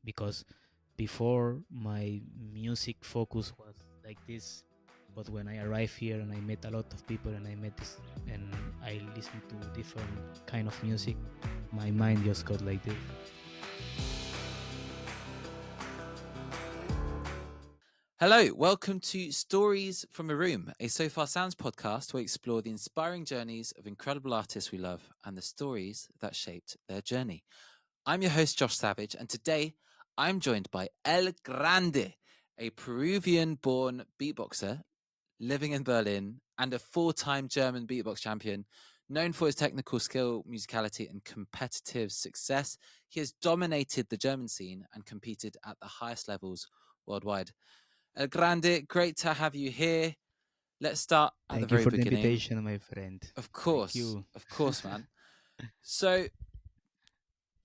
because before my music focus was like this, but when I arrived here and I met a lot of people and I met this and I listened to different kind of music, my mind just got like this. Hello, welcome to Stories from a Room, a So Far Sounds podcast where we explore the inspiring journeys of incredible artists we love and the stories that shaped their journey. I'm your host, Josh Savage, and today I'm joined by El Grande, a Peruvian born beatboxer living in Berlin and a 4-time German beatbox champion. Known for his technical skill, musicality, and competitive success, he has dominated the German scene and competed at the highest levels worldwide. El Grande, great to have you here. Let's start at the Thank you very for the beginning. invitation, my friend. Of Thank course, you. man. So,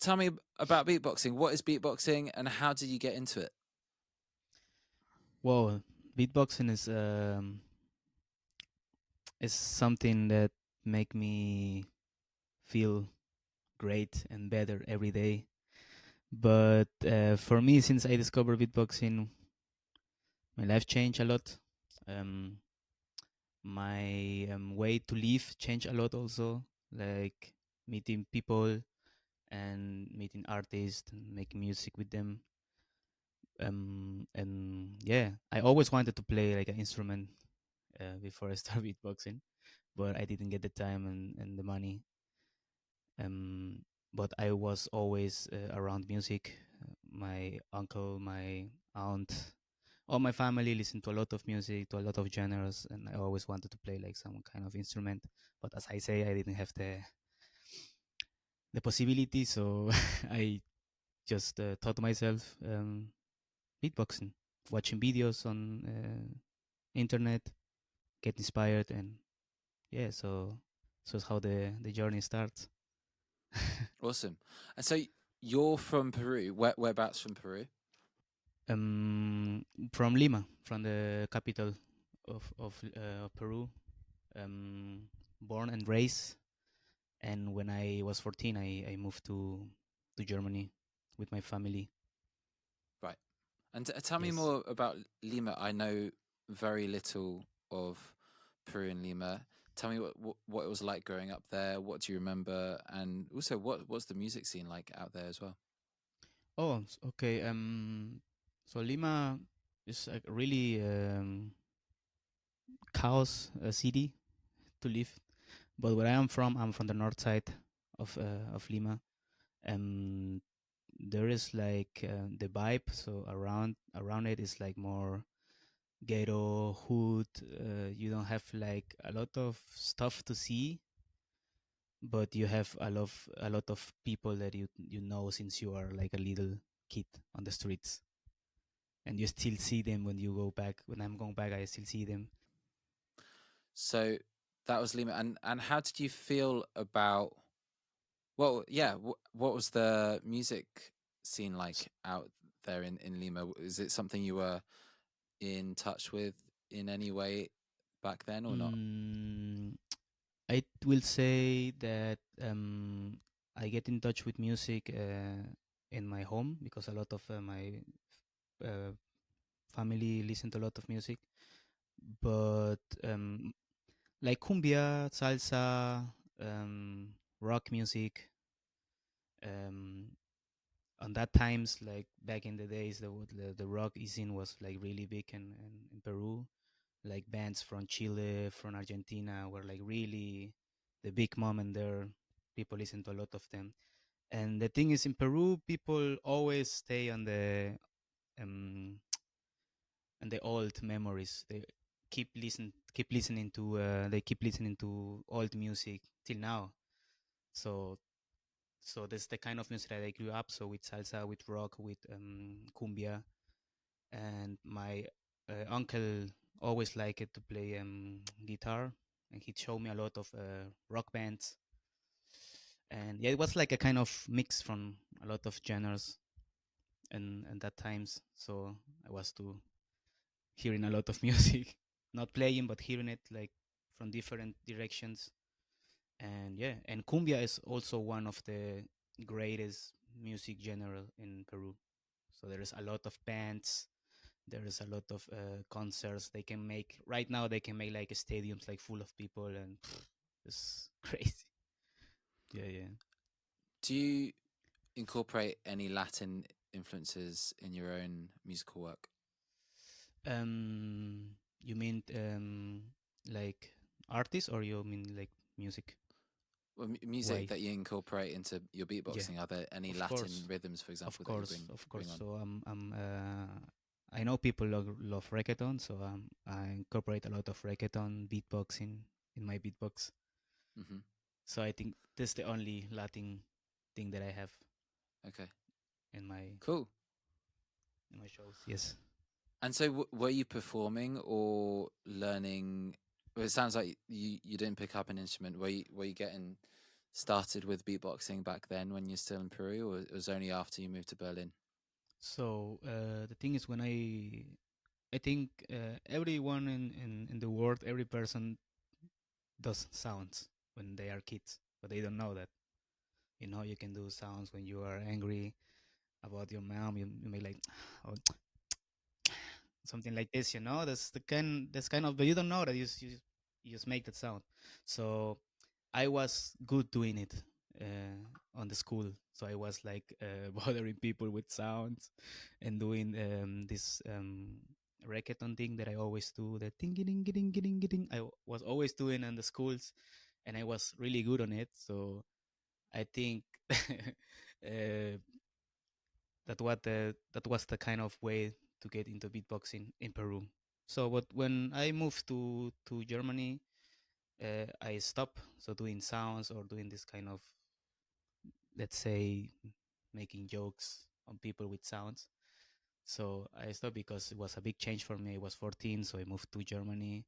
tell me about beatboxing. What is beatboxing and how did you get into it? Well, beatboxing is something that make me feel great and better every day. But for me, since I discovered beatboxing, my life changed a lot. Um, my way to live changed a lot also, like meeting people and meeting artists and making music with them. And yeah, I always wanted to play like an instrument before I started beatboxing, but I didn't get the time and the money. Um, but I was always around music. My uncle, my aunt, all my family listened to a lot of music, to a lot of genres, and I always wanted to play like some kind of instrument. But as I say, I didn't have the possibility, so I just taught myself beatboxing, watching videos on internet, get inspired, and yeah, so it's how the journey starts. Awesome. And so you're from Peru. Whereabouts from Peru? um, from Lima, from the capital of Peru. Um, born and raised, and when I was 14, I moved to Germany with my family. Right. And tell me Yes. more about Lima. I know very little of Peru and Lima. Tell me what it was like growing up there. What do you remember? And also, what's the music scene like out there as well? Oh, okay. So Lima is a really chaos city to live. But where I'm from the north side of Lima. Um, there is like the vibe. So around it is like more ghetto hood. You don't have like a lot of stuff to see, but you have a lot of people that you know since you are like a little kid on the streets, and you still see them when you go back. When I'm going back, I still see them. So that was Lima. And how did you feel about? Well, yeah. What was the music scene like out there in Lima? Is it something you were in touch with in any way back then or not? Mm, I will say that I get in touch with music in my home because a lot of my uh, family listen to a lot of music, but like cumbia, salsa, rock music. Um, on that times, like back in the days, the rock scene was like really big in Peru. Like bands from Chile, from Argentina were like really the big moment there. People listen to a lot of them. And the thing is, in Peru, people always stay um, on the old memories. They keep listening to old music till now. So so that's the kind of music that I grew up. So with salsa, with rock, with cumbia, and my uncle always liked to play guitar, and he'd show me a lot of rock bands, and yeah, it was like a kind of mix from a lot of genres and that times. So I was to hearing a lot of music, not playing but hearing it like from different directions. And yeah, and cumbia is also one of the greatest music genre in Peru. So there is a lot of bands. There is a lot of concerts. They can make right now. They can make like stadiums like full of people, and it's crazy. Yeah, yeah. Do you incorporate any Latin influences in your own musical work? You mean like artists, or you mean like music? Well, music Why? that you incorporate into your Yeah, beatboxing. Are there any of Latin course, rhythms, for of example, that you course, of bring course. on? So I know people love reggaeton, so I incorporate a lot of reggaeton beatboxing in my beatbox. Hmm. So I think this is the only Latin thing that I have Okay, in cool. my shows. Yes. And so, were you performing or learning? Well, it sounds like you didn't pick up an instrument. Were you getting started with beatboxing back then when you're still in Peru, or it was only after you moved to Berlin? So the thing is, when I think everyone in the world, every person does sounds when they are kids, but they don't know that. You know, you can do sounds when you are angry about your mom. You may like, or something like this. You know, that's kind of, but you don't know that you just make that sound. So I was good doing it on the school. So I was like bothering people with sounds and doing this reggaeton thing that I always do. The ding ding ding ding ding. Was always doing in the schools, and I was really good on it. So I think that was the kind of way to get into beatboxing in Peru. So, but when I moved to Germany, I stopped so doing sounds or doing this kind of, let's say, making jokes on people with sounds. So I stopped because it was a big change for me. I was 14, so I moved to Germany,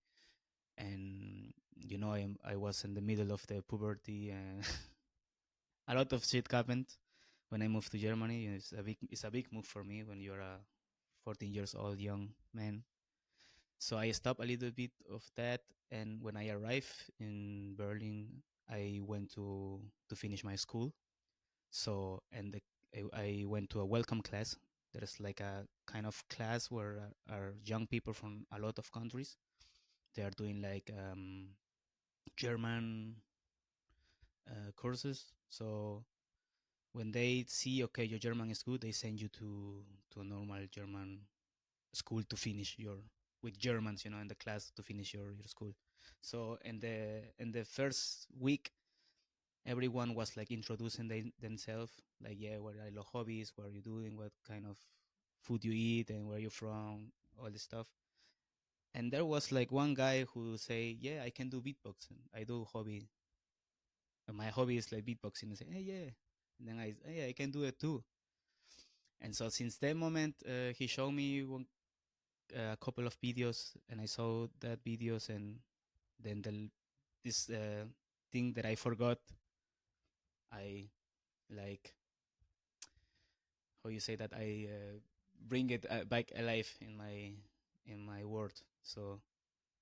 and you know, I was in the middle of the puberty, and a lot of shit happened when I moved to Germany. It's a big move for me when you're a 14 years old young man. So I stopped a little bit of that, and when I arrived in Berlin, I went to finish my school. So I went to a welcome class. There is like a kind of class where are young people from a lot of countries. They are doing like German courses. So when they see, okay, your German is good, they send you to a normal German school to finish your with Germans, you know, in the class to finish your school. So in the first week, everyone was like introducing themselves, like, yeah, what are your hobbies, what are you doing, what kind of food you eat, and where you're from, all this stuff. And there was like one guy who say, yeah, I can do beatboxing. I do hobby. My hobby is like beatboxing. And say, hey, yeah. And then hey, I can do it too. And so since that moment, he showed me a couple of videos, and I saw that videos, and then this thing that I forgot, I like how you say that I bring it back alive in my world. So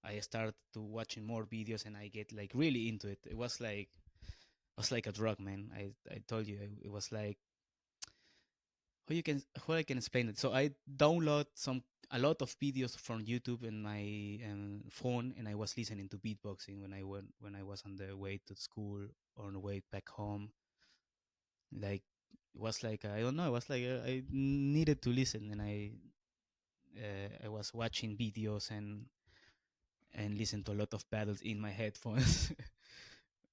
I start to watching more videos, and I get like really into it. It was like a drug, man. I told you it was like how I can explain it. So I download a lot of videos from YouTube in my phone, and I was listening to beatboxing when I was on the way to school or on the way back home. Like it was like I don't know. It was like I needed to listen, and I was watching videos and listen to a lot of battles in my headphones.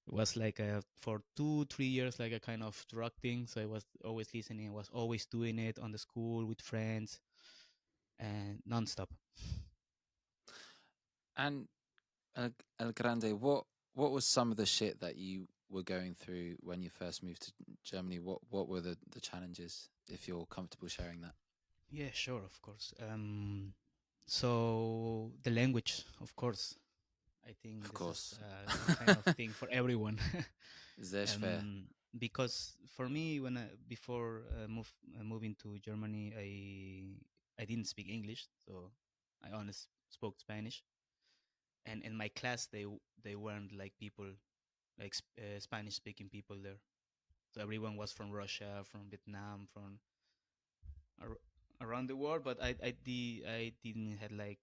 It was like for 2 3 years like a kind of drug thing. So I was always listening. I was always doing it on the school with friends and nonstop. And El Grande, what was some of the shit that you were going through when you first moved to Germany? What were the challenges, if you're comfortable sharing that? Yeah, sure, of course. So the language, of course. I think Of this is course. a kind of thing for everyone. That's fair. Because for me, when before moving to Germany, I didn't speak English, so I only spoke Spanish. And in my class, they weren't like people like Spanish speaking people there. So everyone was from Russia, from Vietnam, from around the world, but I didn't have like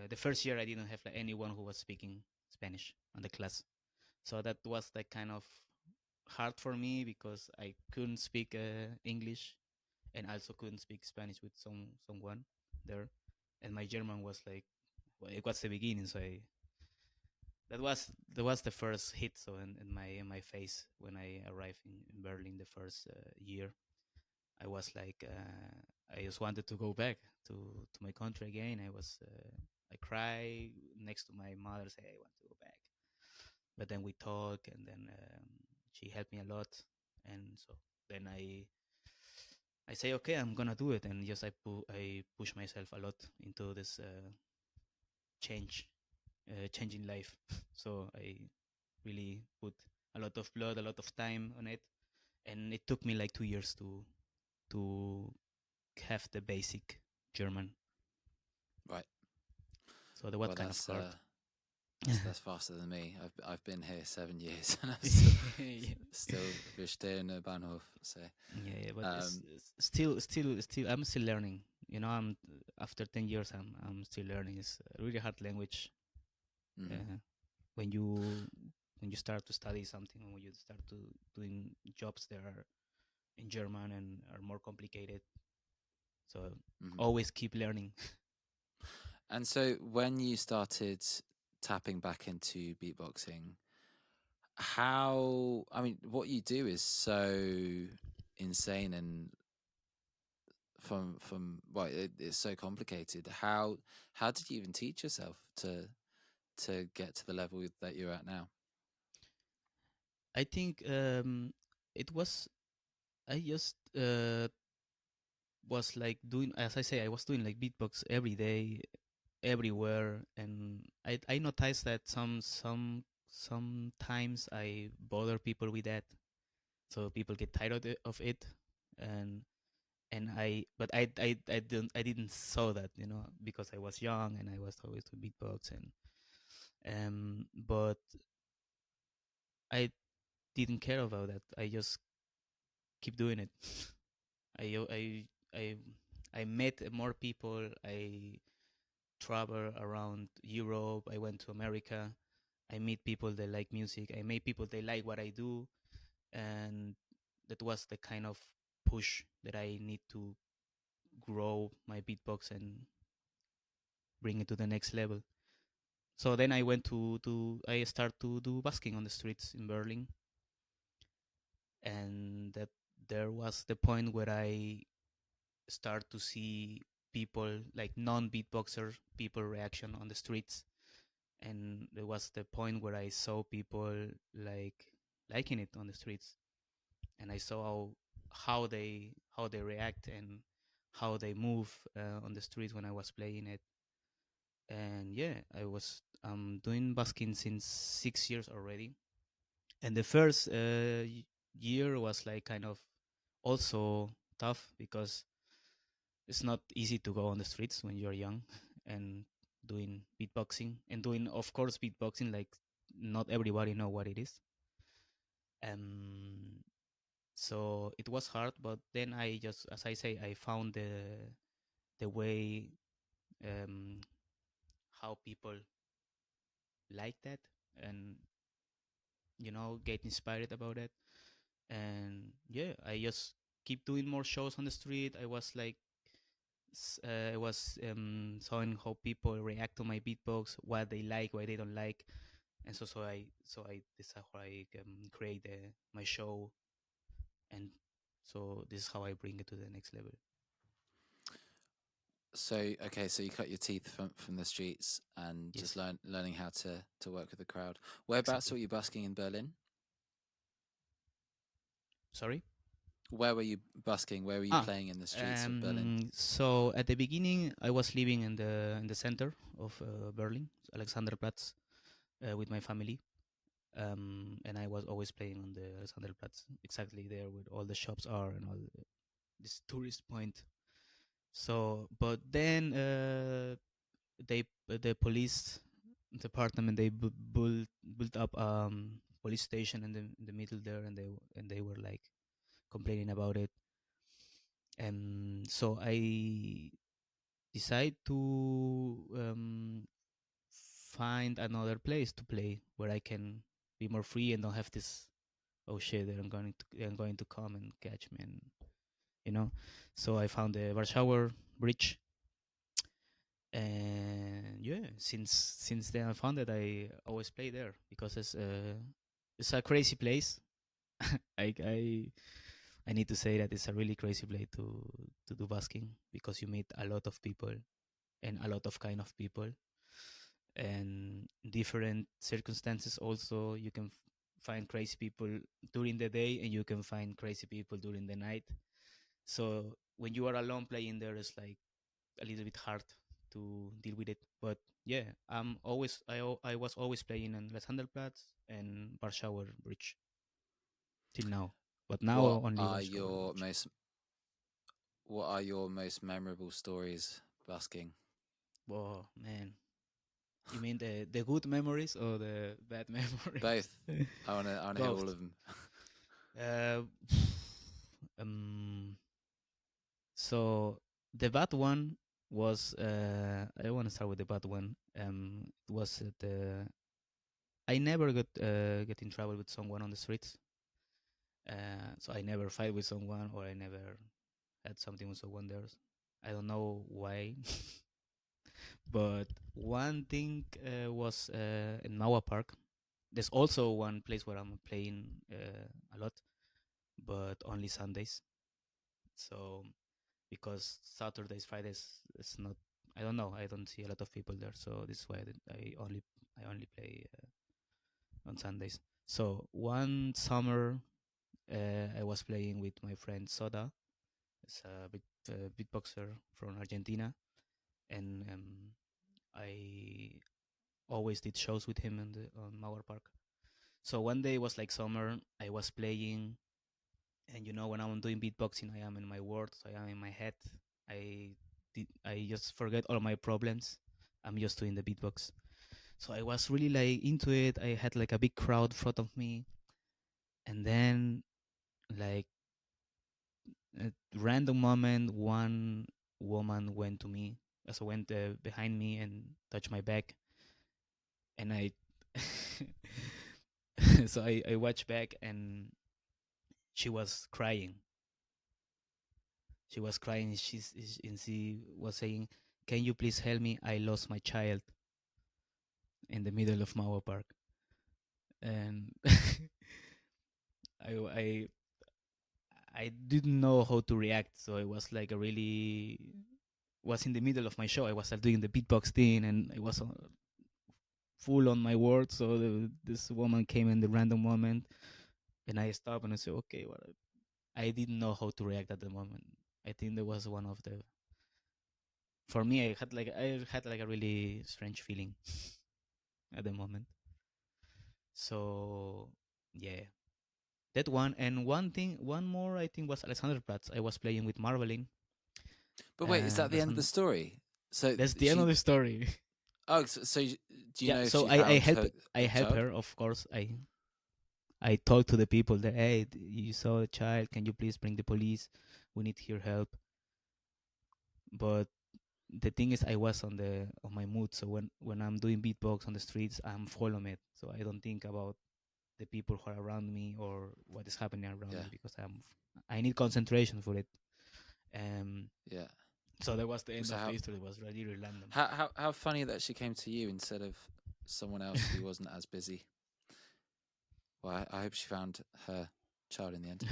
the first year I didn't have like anyone who was speaking Spanish on the class. So that was like kind of hard for me because I couldn't speak English and also couldn't speak Spanish with someone there, and my German was like, well, it was the beginning, so that was the first hit so in my face when I arrived in Berlin the first year. I was like, I just wanted to go back to my country again. I cry next to my mother, say I want to go back. But then we talk, and then she helped me a lot, and so then I say okay, I'm gonna do it, and just I push myself a lot into this change, changing life. So I really put a lot of blood, a lot of time on it, and it took me like 2 years to have the basic German. Right. So that was Well, kind of hard. that's faster than me. I've been here 7 years and I'm still Yeah. still verstehen Bahnhof. So Yeah, but um, still, I'm still learning. I'm after 10 years, I'm still learning. It's a really hard language. mhm, Uh, when you start to study something, and when you start to doing jobs that are in German and are more complicated, so mhm. always keep learning. And so when you started tapping back into beatboxing, I mean, what you do is so insane and well, it's so complicated. How did you even teach yourself to get to the level that you're at now? I think it was I just was like doing, as I say, I was doing like beatbox every day, everywhere, and I noticed that sometimes I bother people with that, so people get tired of it, and I didn't saw that, because I was young and I was always to beatbox, and but I didn't care about that. I just keep doing it. I I I I met more people. I travel around Europe. I went to America. I meet people that like music. I meet people that like what I do, and that was the kind of push that I need to grow my beatbox and bring it to the next level. So then I went to I start to do busking on the streets in Berlin, and that there was the point where I start to see people like non-beatboxer people reaction on the streets, and there was the point where I saw people like liking it on the streets, and I saw how they react and how they move on the streets when I was playing it. And yeah, I was doing busking since 6 years already, and the first year was like kind of also tough because it's not easy to go on the streets when you're young and doing beatboxing and doing, of course, beatboxing like not everybody know what it is. Um, so it was hard, but then I just, as I say, I found the way, um, how people like that, and get inspired about it. And yeah, I just keep doing more shows on the street. I was like, I was showing how people react to my beatbox, what they like, what they don't like, and so I this is how I create my show, and so this is how I bring it to the next level. So okay, so you cut your teeth from the streets and just Yes, learning how to work with the crowd. Whereabouts exactly. were you busking in Berlin? Sorry. Where were you busking? Where were you Ah, playing in the streets of Berlin? so at the beginning, I was living in the center of Berlin, Alexanderplatz, with my family, and I was always playing on the Alexanderplatz, exactly there where all the shops are and all this tourist point. So, but then the police department, they built up police station in the middle there, and they were like complaining about it, So I decide to find another place to play where I can be more free and don't have this, oh shit, they're going to come and catch me, and you know. So I found the Warschauer Bridge, and yeah, since then I found that I always play there because it's a crazy place. I I need to say that it's a really crazy place to do basking because you meet a lot of people and a lot of kind of people and different circumstances. Also, you can find crazy people during the day and you can find crazy people during the night. So when you are alone playing there, it's like a little bit hard to deal with it. But yeah, I was always playing on Alexanderplatz and Warschauer Bridge till now. But now What only are Warschauer your Bridge. most What are your most memorable stories busking? Oh man, you mean the good memories or the bad memories? Both. I wanna hear all Both. of them. Uh, um. So the bad one was I want to start with the bad one. It was the I never get in trouble with someone on the streets. So I never fight with someone or I never had something with someone there. I don't know why, but one thing was in Maua Park. There's also one place where I'm playing a lot, but only Sundays. So because Saturdays, Fridays, it's not. I don't know. I don't see a lot of people there, so this is why I only play on Sundays. So one summer, I was playing with my friend Soda. It's a beatboxer from Argentina, and I always did shows with him on Mauer Park. So one day it was like summer. I was playing, and you know when I'm doing beatboxing, I am in my words. I am in my head. I just forget all my problems. I'm just doing the beatbox. So I was really like into it. I had like a big crowd in front of me, and then like at random moment, one woman went to me, so went behind me and touched my back, and I so I watched back and she was crying. She was crying. And she was saying, "Can you please help me? I lost my child in the middle of Maua Park." And I I didn't know how to react, so it was like a really was in the middle of my show. I was doing the beatbox thing, and I was full on my words. So this woman came in the random moment, and I stopped and I said, "Okay, well, I didn't know how to react at the moment." I think that was one of the for me. I had like a really strange feeling at the moment. So yeah, that one and one more I think was Alexanderplatz. I was playing with Marveling. But wait, is that the end of the Alexander, story? So that's the end of she. the story. Oh, so do you Yeah, know if so she found I the help child? her, of course. I talk to the people that, hey, you saw a child, can you please bring the police? We need your help. But the thing is, I was on my mood. So when I'm doing beatbox on the streets, I'm full on it. So I don't think about the people who are around me or what is happening around Yeah, me because I need concentration for it. Um, yeah. so that was the end So of the history. It was really random. how funny that she came to you instead of someone else who wasn't as busy. Well, I hope she found her child in the end.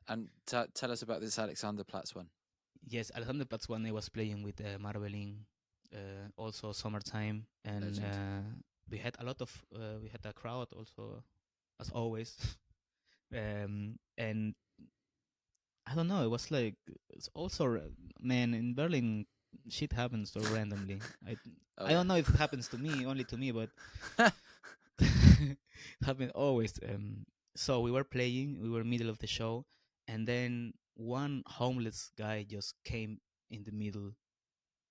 And tell us about this Alexanderplatz one. Yes, Alexander Platz one I was playing with Marveling, also summertime, and Legend. we had a crowd also as always, and I don't know, it was like it's also man in Berlin shit happens so randomly. Oh I yeah. don't know if it happens to me only to me, but it happened always. So we were playing, we were middle of the show, and then one homeless guy just came in the middle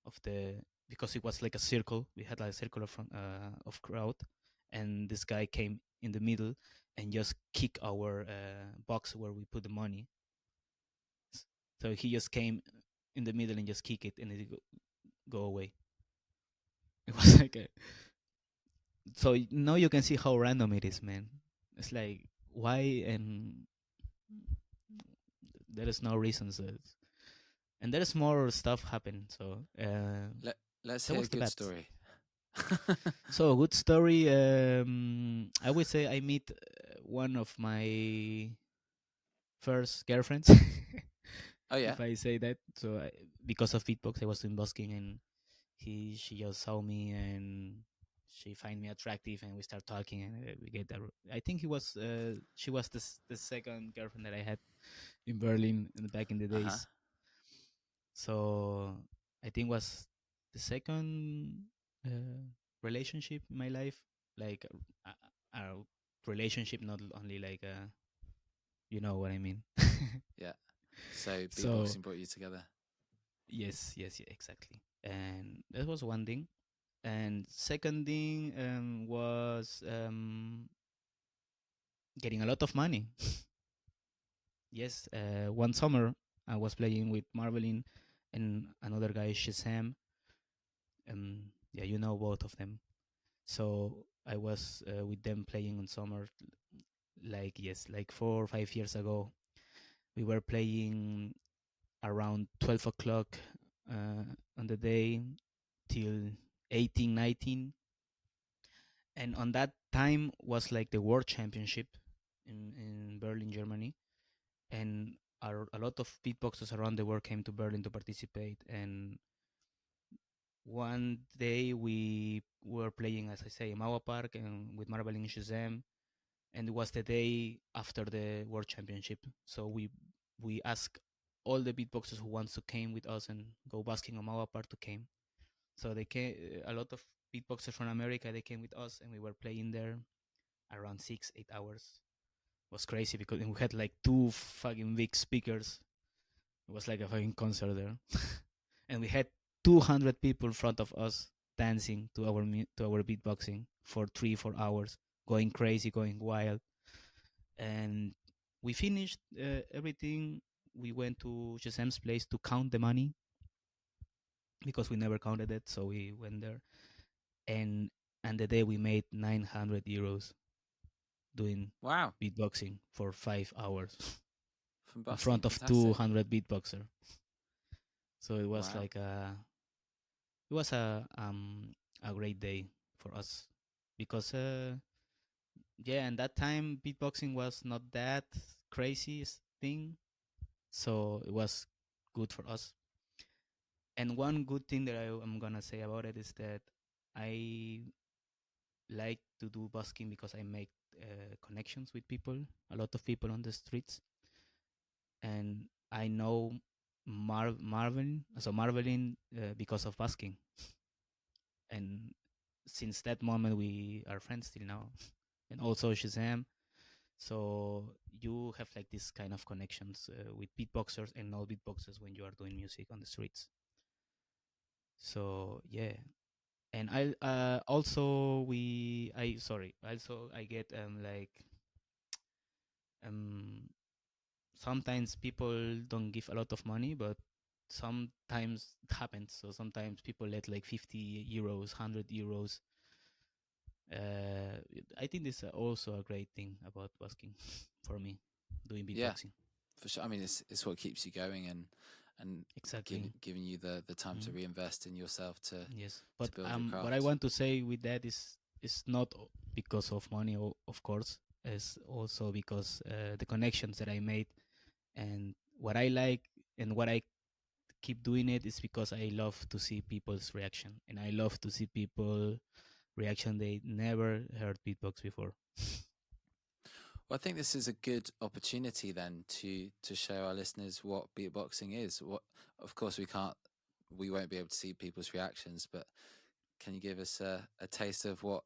of the because it was like a circle. We had like a circle of crowd, and this guy came in the middle and just kick our box where we put the money. So he just came in the middle and just kick it and it go away. It was like a, so now you can see how random it is, man. It's like why, and there is no reasons. And there's more stuff happen. So Let Let's that hear a was the good bad. story. So a good story. I would say I meet one of my first girlfriends, Oh yeah. if I say that. So because of beatbox, I was doing busking, and she just saw me and she find me attractive, and we start talking, and we get that. I think she was the second girlfriend that I had in Berlin back in the Uh huh. days. So I think was the second relationship in my life, like a relationship, not only like a, you know what I mean. Yeah. So So beatboxing brought you together. yes, yes, yeah, exactly. And that was one thing. And second thing was getting a lot of money. Yes, one summer I was playing with Marvelin and another guy Shazam. Yeah, you know both of them. So I was with them playing on summer, like yes, like 4 or 5 years ago. We were playing around 12 o'clock on the day till 18, 19, and on that time was like the World Championship in Berlin, Germany, and a lot of beatboxers around the world came to Berlin to participate. And one day we were playing, as I say, Mawa Park and with Marvel and Shazam, and it was the day after the World Championship. So we asked all the beatboxers who wants to came with us and go basking on Mawa Park to came. So they came, a lot of beatboxers from America. They came with us, and we were playing there around 6, 8 hours. It was crazy because we had like two fucking big speakers. It was like a fucking concert there, and we had 200 people in front of us dancing to our beatboxing for 3, 4 hours, going crazy, going wild. And we finished everything. We went to Shazam's place to count the money because we never counted it. So we went there, and the day we made 900 euros doing Wow. beatboxing for 5 hours From in busking. front of Fantastic. 200 beatboxer. So it was Wow. like a great day for us because yeah, and that time beatboxing was not that crazy thing, so it was good for us. And one good thing that I'm gonna say about it is that I like to do busking because I make connections with people, a lot of people on the streets, and I know Marvelin because of busking. And since that moment, we are friends till now, and also Shazam. So you have like this kind of connections with beatboxers and no beatboxers when you are doing music on the streets. So yeah, and I also we I sorry also I get like um sometimes people don't give a lot of money, but sometimes it happens. So sometimes people let like 50 euros, 100 euros. I think this is also a great thing about busking for me, doing Yeah, beatboxing. for sure. I mean, it's what keeps you going and Exactly. giving you the time to Mm. reinvest in yourself Yes, to but build your what I craft. want to say with that is not because of money, of course. It's also because the connections that I made, and what I like, and what I keep doing it is because I love to see people's reaction, and I love to see people reaction they never heard beatbox before. Well, I think this is a good opportunity then to show our listeners what beatboxing is. What, of course, we won't be able to see people's reactions, but can you give us a taste of what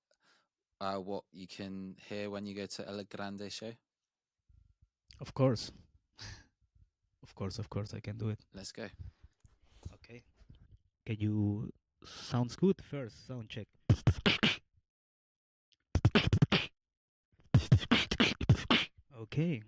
you can hear when you go to El Grande show? Of course, of course, I can do it. Let's go. Okay. Can you sounds good first? Sound check. Okay.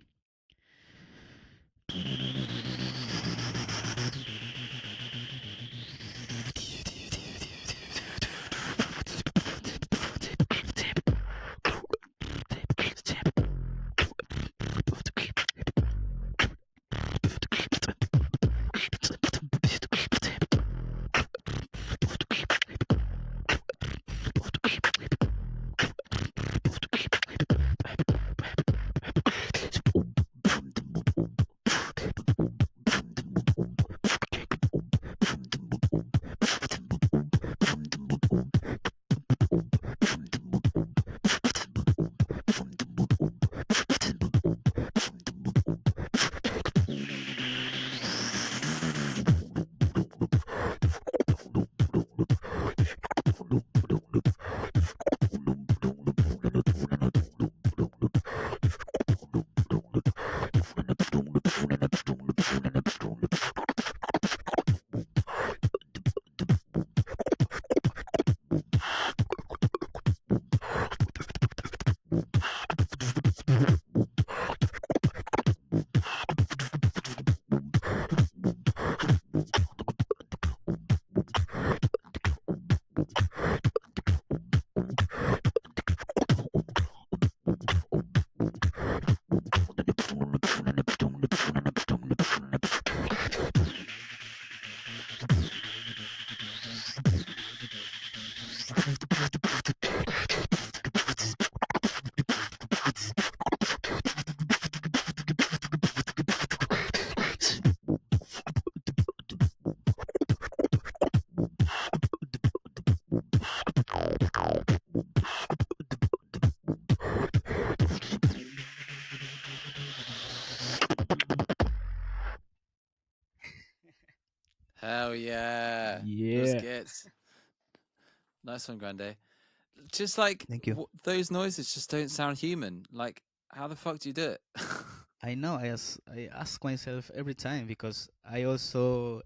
Yeah, los Yeah. geht's. Nice one, Grande. Just like Thank you. those noises just don't sound human. Like, how the fuck do you do it? I know. I ask myself every time because I also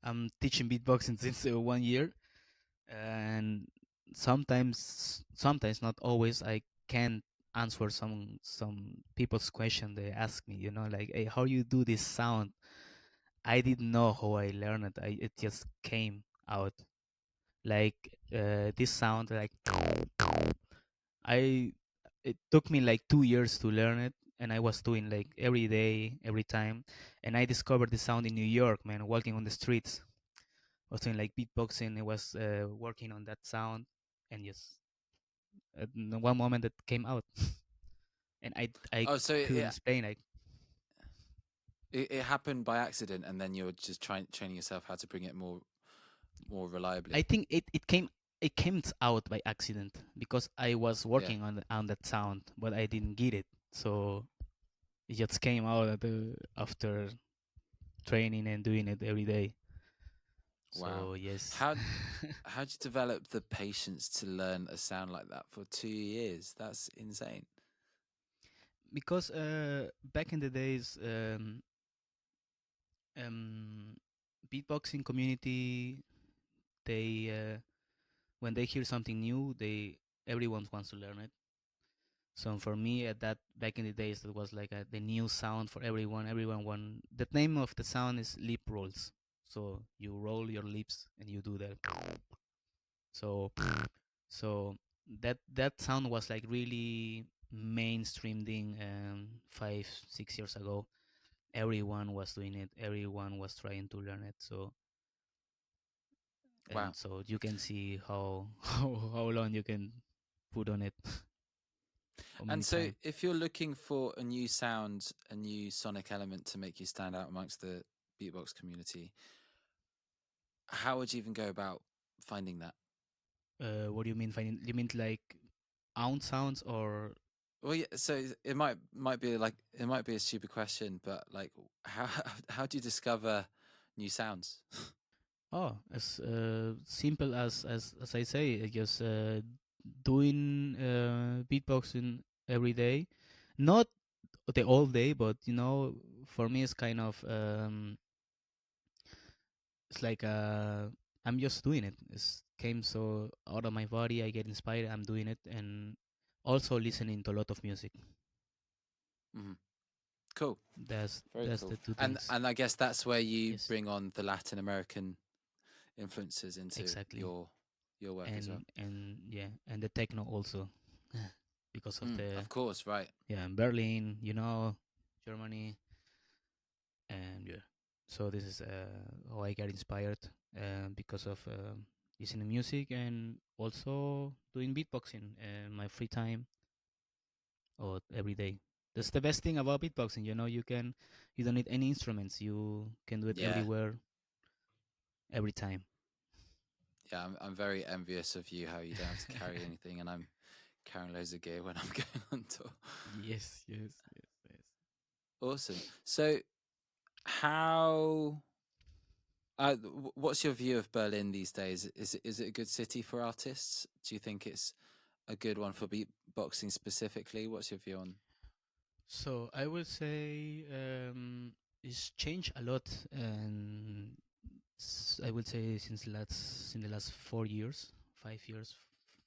am teaching beatboxing since 1 year, and sometimes not always, I can't answer some people's question. They ask me, like, hey, how you do this sound? I didn't know how I learned it. It just came out like this sound, like I. It took me like 2 years to learn it, and I was doing like every day, every time, and I discovered the sound in New York, man, walking on the streets. I was doing like beatboxing. I was working on that sound, and just at one moment it came out, and I Oh, so couldn't explain. Like, it happened by accident, and then you're just training yourself how to bring it more I reliably. think it came out by accident because I was Yeah. working on that sound, but I didn't get it. So it just came out after training and doing it every day. Wow. So yes, How how'd you develop the patience to learn a sound like that for 2 years? That's insane. because back in the days, um, beatboxing community, they when they hear something new, they everyone wants to learn it. So for me, at that back in the days, that was like the new sound for everyone. Everyone want the name of the sound is lip rolls. So you roll your lips and you do that. So so that sound was like really mainstream thing 5 6 years ago. Everyone was doing it. Everyone was trying to learn it. So Wow. and so you can see how long you can put on it, how And many so, time. if you're looking for a new sound, a new sonic element to make you stand out amongst the beatbox community, how would you even go about finding that? What do you mean finding? You mean like ounce sounds or? Well, yeah. So it might be like it might be a stupid question, but like, how how do you discover new sounds? Oh, as simple as I say, just doing beatboxing every day, not the all day, but for me it's kind of it's like I'm just doing it. It's came so out of my body. I get inspired. I'm doing it, and also listening to a lot of music. Mhm. Cool, very That's cool. the two And things. and I guess that's where you Yes, bring on the Latin American influences into exactly. your work as well. And yeah, and the techno also, because of the Of course, right. yeah, in Berlin, Germany, and yeah. So this is how I get inspired because of listening to music and also doing beatboxing in my free time or every day. That's the best thing about beatboxing. You don't need any instruments. You can do it Yeah, everywhere, every time. yeah. I'm very envious of you how you don't have to carry anything, and I'm carrying loads of gear when I'm going on tour. Yes, yes, yes, yes. Awesome. So, how? What's your view of Berlin these days? Is it a good city for artists? Do you think it's a good one for beatboxing specifically? What's your view on? So I will say it's changed a lot, and I would say since in the last 4 years, 5 years,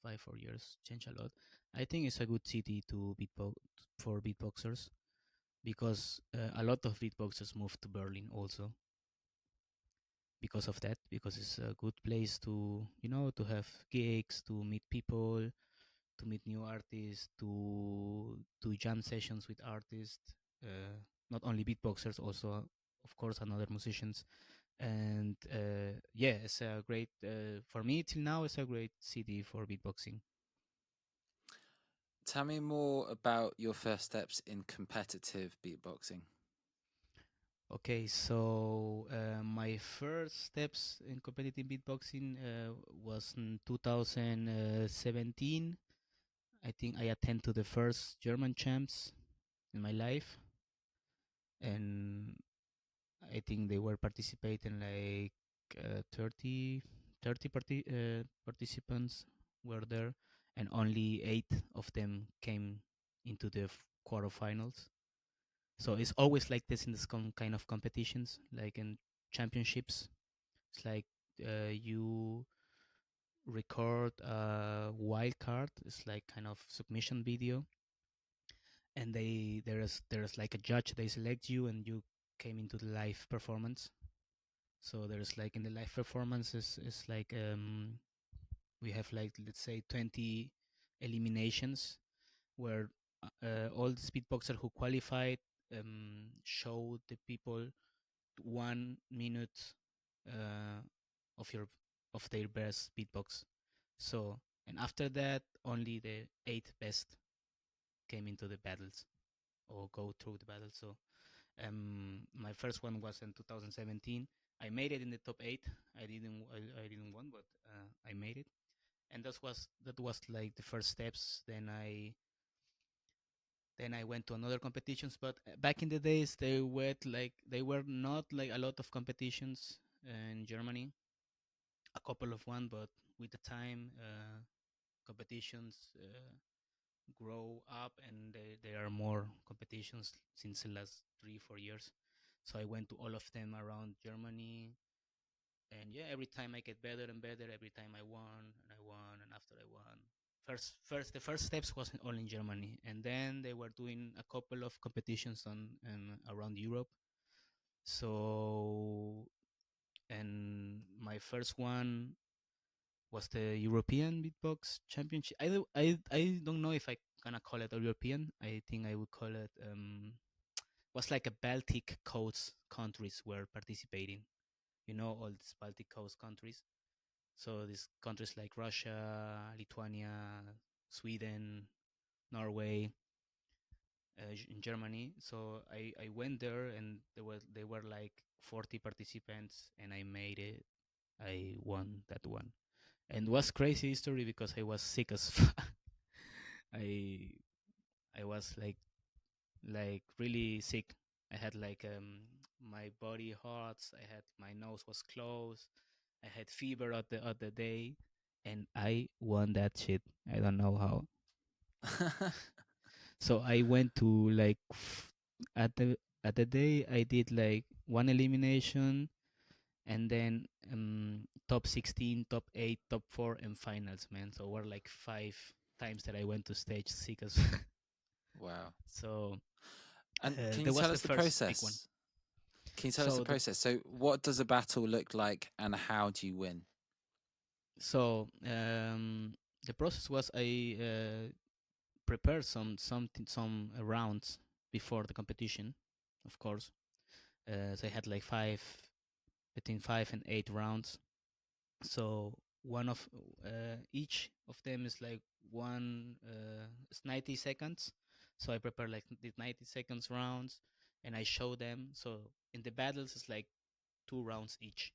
4 years, changed a lot. I think it's a good city to beatbox for beatboxers because a lot of beatboxers moved to Berlin also because of that, because it's a good place to to have gigs, to meet people, to meet new artists, to jam sessions with artists, not only beatboxers, also of course another musicians. And yeah, it's a great for me till now. It's a great city for beatboxing. Tell me more about your first steps in competitive beatboxing. Okay, so my first steps in competitive beatboxing was in 2017. I think I attended to the first German champs in my life, and I think they were participating like 30, 30 participants were there, and only 8 of them came into the quarterfinals. So it's always like this in this kind of competitions, like in championships. It's like you record a wild card. It's like kind of submission video, and there's like a judge. They select you, and you came into the live performance. So there's like in the live performance is like we have like let's say 20 eliminations where all the beatboxer who qualified show the people 1 minute uh, of your of their best beatbox. So and after that, only the 8 best came into the battles or go through the battle. So my first one was in 2017. I made it in the top 8. I didn't win, but I made it. And that was like the first steps. Then I went to another competitions, but back in the days they were not like a lot of competitions in Germany. A couple of one, but with the time, competitions grow up, and there are more competitions since the last 3 4 years. So I went to all of them around Germany, and yeah, every time I get better and better. Every time I won, and after I won. The first steps was all in Germany, and then they were doing a couple of competitions on around Europe. So, and my first one was the European Beatbox Championship. I don't know if I gonna call it a European. I think I would call it was like a Baltic coast countries were participating. All these Baltic coast countries. So these countries like Russia, Lithuania, Sweden, Norway, in Germany. So I went there, and they were like 40 participants, and I made it. I won that one, and it was crazy history because I was sick as fuck. I I was like really sick. I had like my body hurts. I had my nose was closed. I had fever at the day, and I won that shit. I don't know how. So I went to like at the day I did like one elimination, and then top 16, top 8, top 4, and finals, man. So were like 5 times that I went to stage sick as Wow. so And can you that was tell the us the first big one. process? Can you tell us the So the process? So, what does a battle look like, and how do you win? so the process was I prepared some rounds before the competition, of course. So I had like between 5 and 8 rounds. So one of each of them is like one it's 90 seconds. So I prepare like the 90 seconds rounds, and I show them. So in the battles it's like 2 rounds each,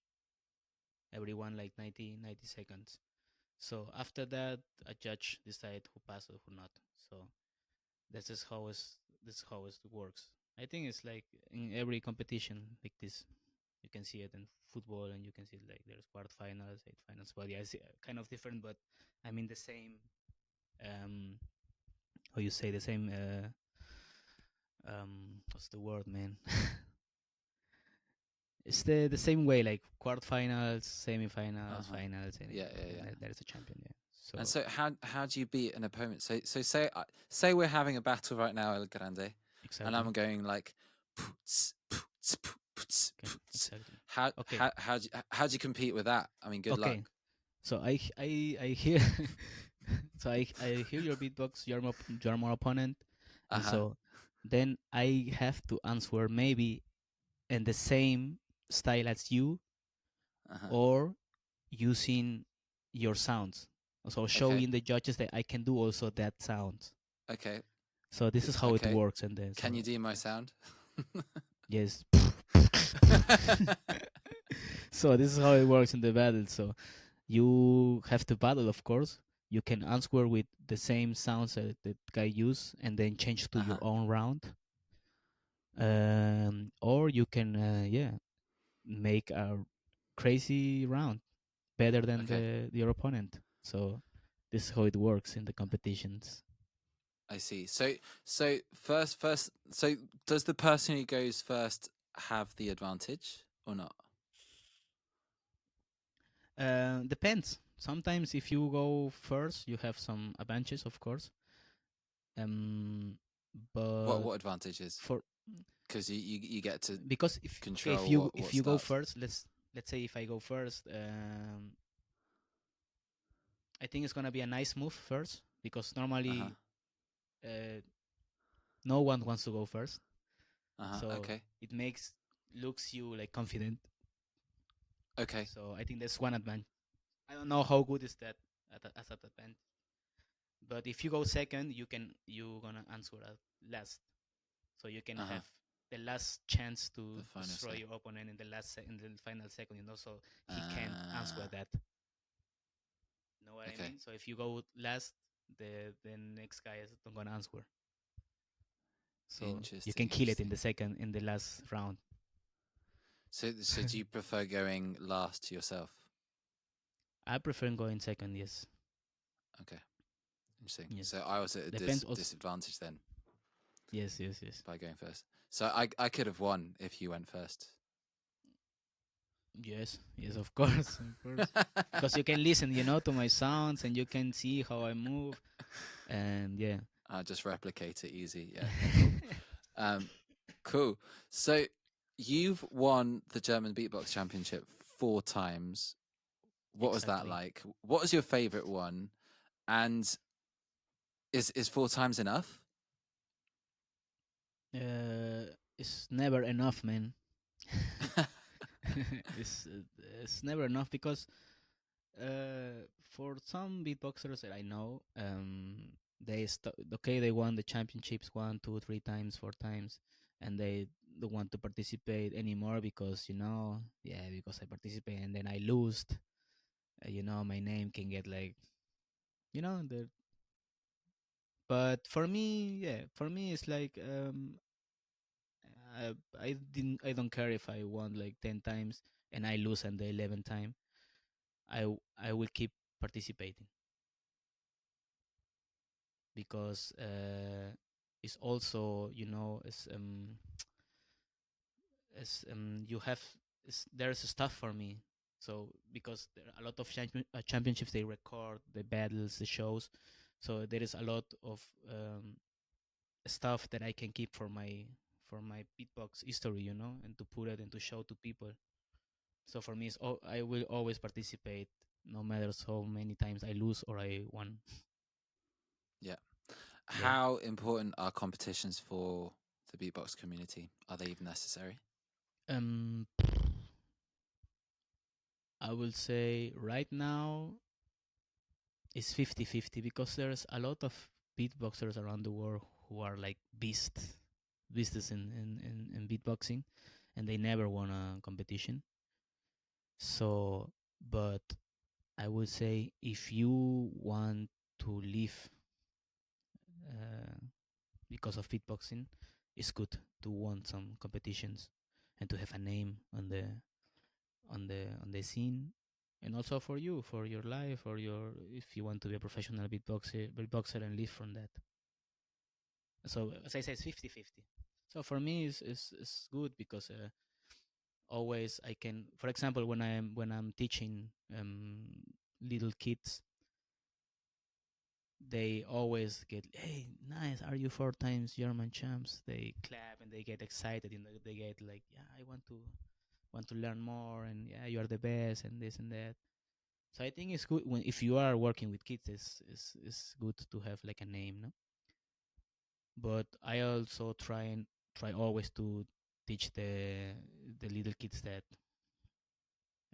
everyone like 90 seconds. So after that, a judge decide who passed or who not. So this is how it works. I think it's like in every competition like this. You can see it in football, and you can see like there's quarterfinals, eight finals. But yeah, it's kind of different. But I mean the same. Um, how you say the same? What's the word, man? It's the same way, like quarterfinals, Uh semifinals, huh. finals, Yeah, yeah, and yeah. there is a champion. Yeah. And So so, how do you beat an opponent? So say we're having a battle right now, El Grande, and exactly, I'm going like, "Poots, poots, poots, okay, poots." exactly. How Okay, how how do you, how do you compete with that? I mean, good luck. okay. So I hear so I hear your beatbox, your more opponent, Uh and huh. so then I have to answer maybe in the same style as you, Uh huh. or using your sounds. So Okay. showing the judges that I can do also that sound. Okay. So this is how it Okay. works, and then Can you so do my sound? yes. So this is how it works in the battle. So you have to battle, of course. You can answer with the same sounds that the guy use, and then change to Uh your huh. own round. Or you can, yeah, make a. crazy round, better than Okay, the your opponent. So this is how it works in the competitions. I see. So first, so does the person who goes first have the advantage or not? Depends. Sometimes if you go first, you have some advantages, of course. Um, What but advantages? for Because you get to because if okay, control if what you go starts. first, let's say if I go first, I think it's gonna be a nice move first because Uh huh. normally no one wants to go first, Uh huh. so Okay. it makes looks you like confident. Okay. So I think that's one advantage. I don't know how good is that as an advantage, but if you go second, you gonna answer at last, so you can Uh huh. have the last chance to The final destroy say. your opponent in the in the final second, so he can't answer Uh. that. Know what I Okay. mean? So if you go last, the next guy is not gonna answer. So you can Interesting. kill it Interesting. in the last round. So do you prefer going last to yourself? I prefer going second. Yes, Okay. Interesting. yes. So I was at a Depends also. disadvantage then Yes, yes, yes, by going first. So I could have won if you went first. yes, yes. Of course, of course. Because you can listen, to my sounds, and you can see how I move, and yeah. I'll just replicate it easy. Yeah. Cool. Um, cool. So you've won the German Beatbox Championship 4 times. What was that Exactly. like? What was your favorite one? And is 4 times enough? It's never enough, man. It's never enough because for some beatboxers that I know, okay, they won the championships 1, 2, 3 times, 4 times, and they don't want to participate anymore because yeah, because I participate and then I lost. My name can get like, the. But for me, yeah, for me it's like I don't care if I won like 10 times and I lose on the 11th time. I will keep participating because it's also you have there's stuff for me. So because there are a lot of championships, they record the battles, the shows, so there is a lot of stuff that I can keep for my beatbox history, and to put it and to show to people. So for me, I will always participate, no matter how many times I lose or I won. Yeah. Yeah. How important are competitions for the beatbox community? Are they even necessary? Um, I will say right now it's 50-50 because there's a lot of beatboxers around the world who are like beasts in beatboxing, and they never won a competition. So, but I would say if you want to live uh, because of beatboxing, it's good to win some competitions and to have a name on the scene, and also for you, for your life, or your if you want to be a professional beatboxer and live from that. So as I said, it's 50-50. So for me it's good because always I can, for example, when I'm teaching little kids, they always get, hey, nice, are you 4 times German champs? They clap and they get excited, they get like, yeah, I want to learn more, and yeah, you are the best, and this and that. So I think it's good when if you are working with kids, it's good to have like a name, no? But I also try always to teach the little kids that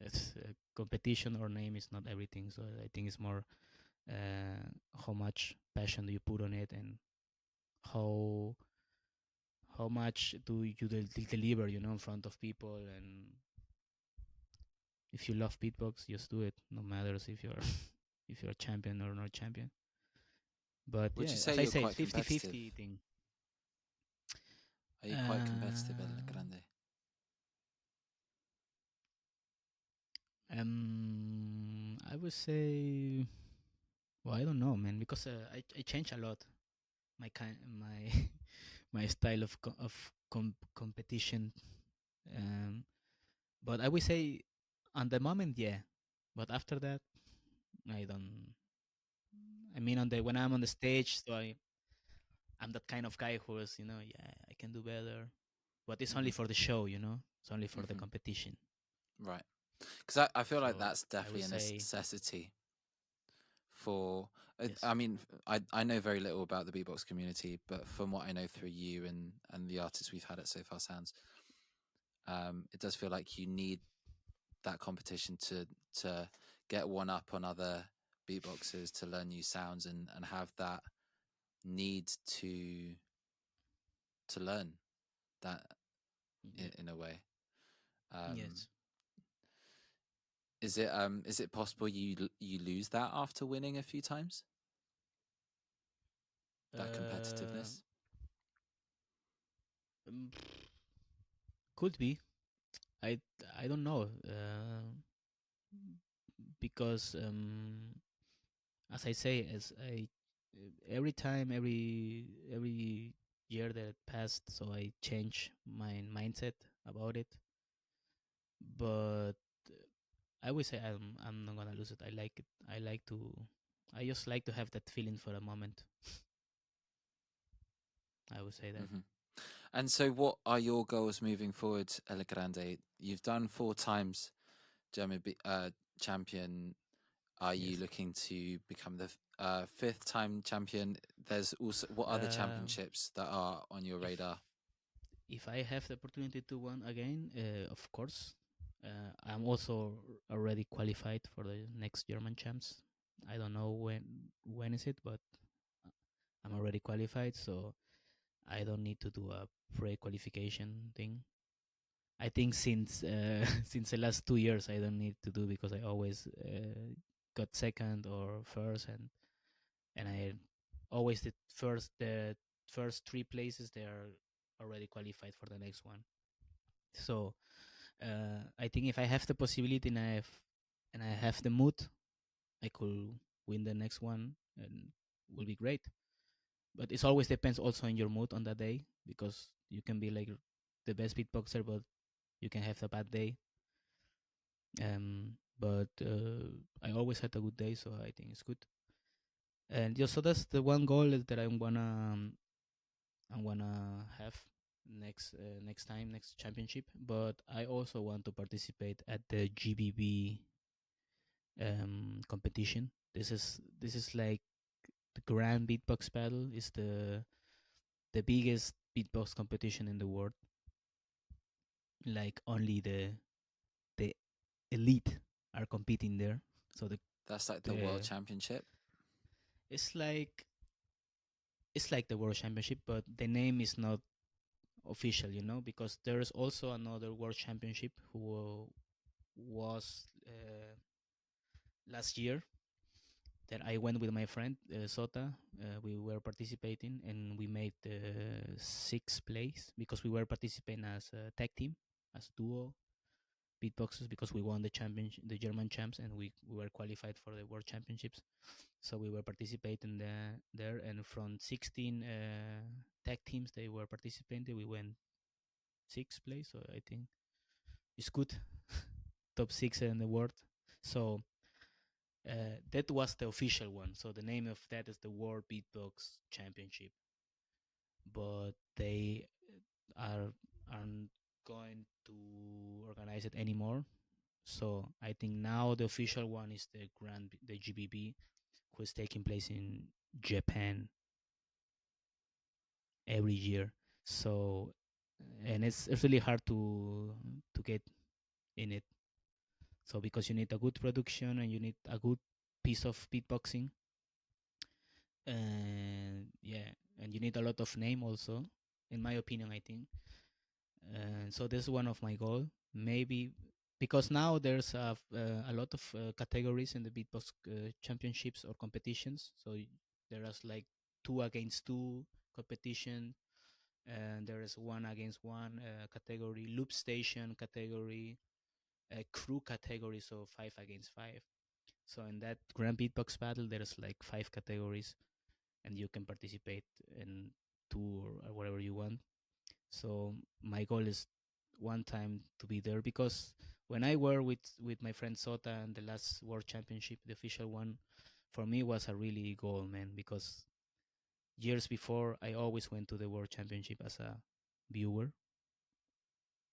it's competition or name is not everything. So I think it's more how much passion do you put on it, and how how much do you deliver, in front of people. And if you love beatbox, just do it, no matters if you're if you're a champion or not champion. But Would yeah, you say as I you're say, it's quite fifty competitive? fifty thing. Are you quite competitive at uh, Grande? I would say, well, I don't know, man, because I change a lot. My my style of competition. Um, but I would say, on the moment, yeah. But after that, I don't. I mean, on the when I'm on the stage, so I'm that kind of guy who is, yeah, I can do better. But it's only Hmm. for the show, you know. It's only for the Hmm. competition. Right. Because I feel like So that's I would definitely a say necessity for. yes. I mean, I know very little about the beatbox community, but from what I know through you and the artists we've had at So Far Sounds, it does feel like you need that competition to get one up on other beatboxers, to learn new sounds, and have that need to learn that Yeah. in a way. Um, Yes. is it possible you lose that after winning a few times? That Uh, competitiveness. mm, could be. I I don't know. Because as I say, as I every time, every year that passed, so I change my mindset about it. But I would say I'm not gonna lose it. I like it. I just like to have that feeling for a moment. I would say that. Hmm. And so, what are your goals moving forward, El Grande? You've done 4 times German champion. Are you Yes. looking to become the fifth time champion? There's also what other Um, championships that are on your if radar? if I have the opportunity to win again, of course. I'm also already qualified for the next German champs. I don't know when is it, but uh, I'm already qualified, so I don't need to do a pre-qualification thing. I think since since the last 2 years, I don't need to do, because I always got second or first, and I always the first three places, they are already qualified for the next one. So I think if I have the possibility, and I have the mood, I could win the next one, and will be great. But it always depends also on your mood on that day, because you can be like the best beatboxer, but you can have a bad day. But I always had a good day, so I think it's good. And yeah, so that's the one goal that I'm gonna have next time, next championship. But I also want to participate at the GBB competition. This is like the Grand Beatbox Battle. Is the biggest beatbox competition in the world. Like only the elite are competing there. So That's like the world the championship. it's like it's like the World Championship, but the name is not official, because there's also another World Championship who was last year, that I went with my friend Sota. We were participating, and we made sixth place, because we were participating as a tag team, as duo beatboxers, because we won the championship, the German champs, and we were qualified for the World Championships. So we were participating there, and from 16 tag teams they were participating, we went sixth place. So I think it's good, top six in the world. So that was the official one. So the name of that is the World Beatbox Championship. But they are aren't going to organize it anymore. So I think now the official one is the GBB, who is taking place in Japan every year. So and it's really hard to get in it. So because you need a good production, and you need a good piece of beatboxing, and yeah, and you need a lot of name also, in my opinion, I think. And so this is one of my goal, maybe, because now there's a lot of categories in the beatbox championships or competitions. So there is like two against two competition, and there is one against one category, loop station category, a crew category, so 5 against 5. So in that Grand Beatbox battle, there's like 5 categories, and you can participate in two or whatever you want. So my goal is one time to be there, because when I were with my friend Sota and the last World Championship, the official one, for me was a really goal, man. Because years before, I always went to the World Championship as a viewer,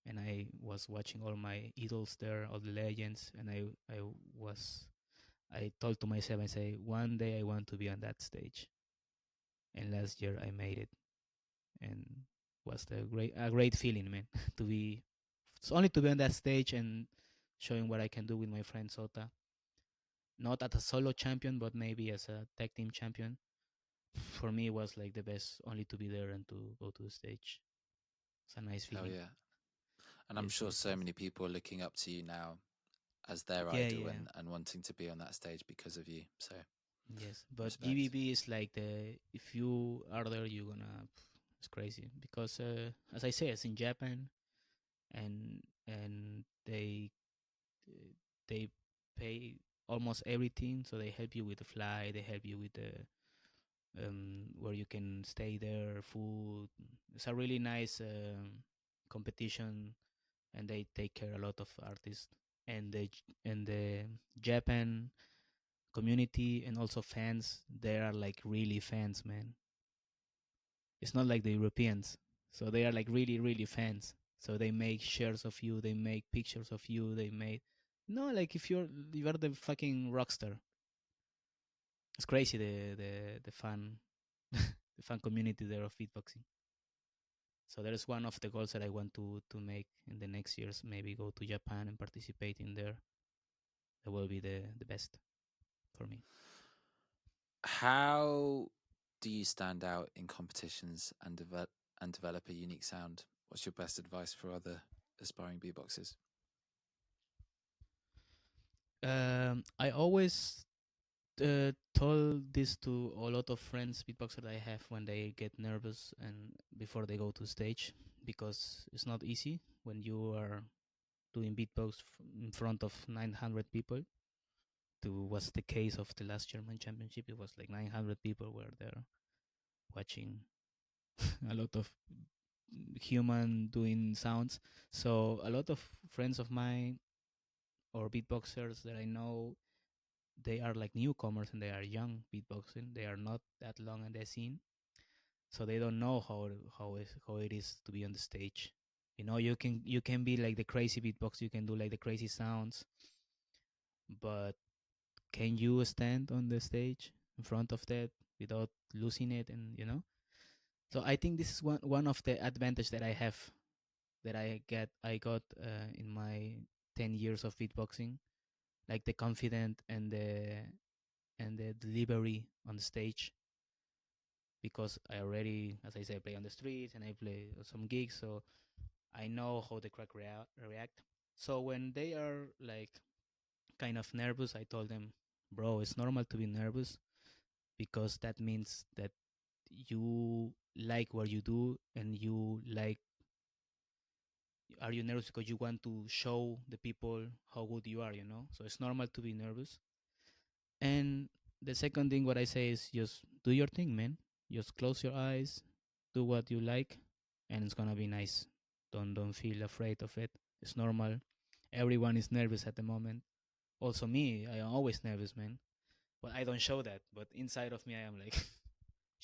and I was watching all my idols there, all the legends, and I told to myself, I say, one day I want to be on that stage. And last year I made it, and was a great feeling, man, to be it's only to be on that stage and showing what I can do with my friend Sota. Not as a solo champion, but maybe as a tag team champion. For me, it was like the best, only to be there and to go to the stage. It's a nice Hell feeling. yeah. And I'm Yes, sure yes, so yes. many people are looking up to you now as their Yeah, idol yeah. and wanting to be on that stage because of you. So Yes, but respect. GBB is like if you are there, you're gonna. It's crazy because, as I say, it's in Japan, and they pay almost everything. So they help you with the flight, they help you with the where you can stay there, food. It's a really nice competition, and they take care a lot of artists, and the Japan community and also fans. They are like really fans, man. It's not like the Europeans, so they are like really really fans. So they make shares of you, they make pictures of you, they make no, like if you're the fucking rock star. It's crazy, the fan the fan community there of beatboxing. So that is one of the goals that I want to make in the next years. Maybe go to Japan and participate in there. That will be the best for me. How do you stand out in competitions and develop a unique sound? What's your best advice for other aspiring beatboxers? I always told this to a lot of friends beatboxers that I have when they get nervous and before they go to stage, because it's not easy when you are doing beatbox in front of 900 people. To was the case of the last German championship. It was like 900 people were there watching a lot of human doing sounds. So a lot of friends of mine or beatboxers that I know, they are like newcomers and they are young beatboxing. They are not that long in the scene, so they don't know how it is to be on the stage. You can be like the crazy beatbox. You can do like the crazy sounds, but can you stand on the stage in front of that without losing it? And so I think this is one of the advantage that I have, that I got in my 10 years of beatboxing, like the confident and the delivery on the stage, because I already, as I say, play on the streets and I play some gigs, so I know how the crowd react. So when they are like kind of nervous, I told them, bro, it's normal to be nervous, because that means that you like what you do, and you like, are you nervous because you want to show the people how good you are, so it's normal to be nervous. And the second thing what I say is, just do your thing, man. Just close your eyes, do what you like, and it's gonna be nice. Don't feel afraid of it. It's normal. Everyone is nervous at the moment. Also me, I am always nervous, man. But I don't show that. But inside of me, I am like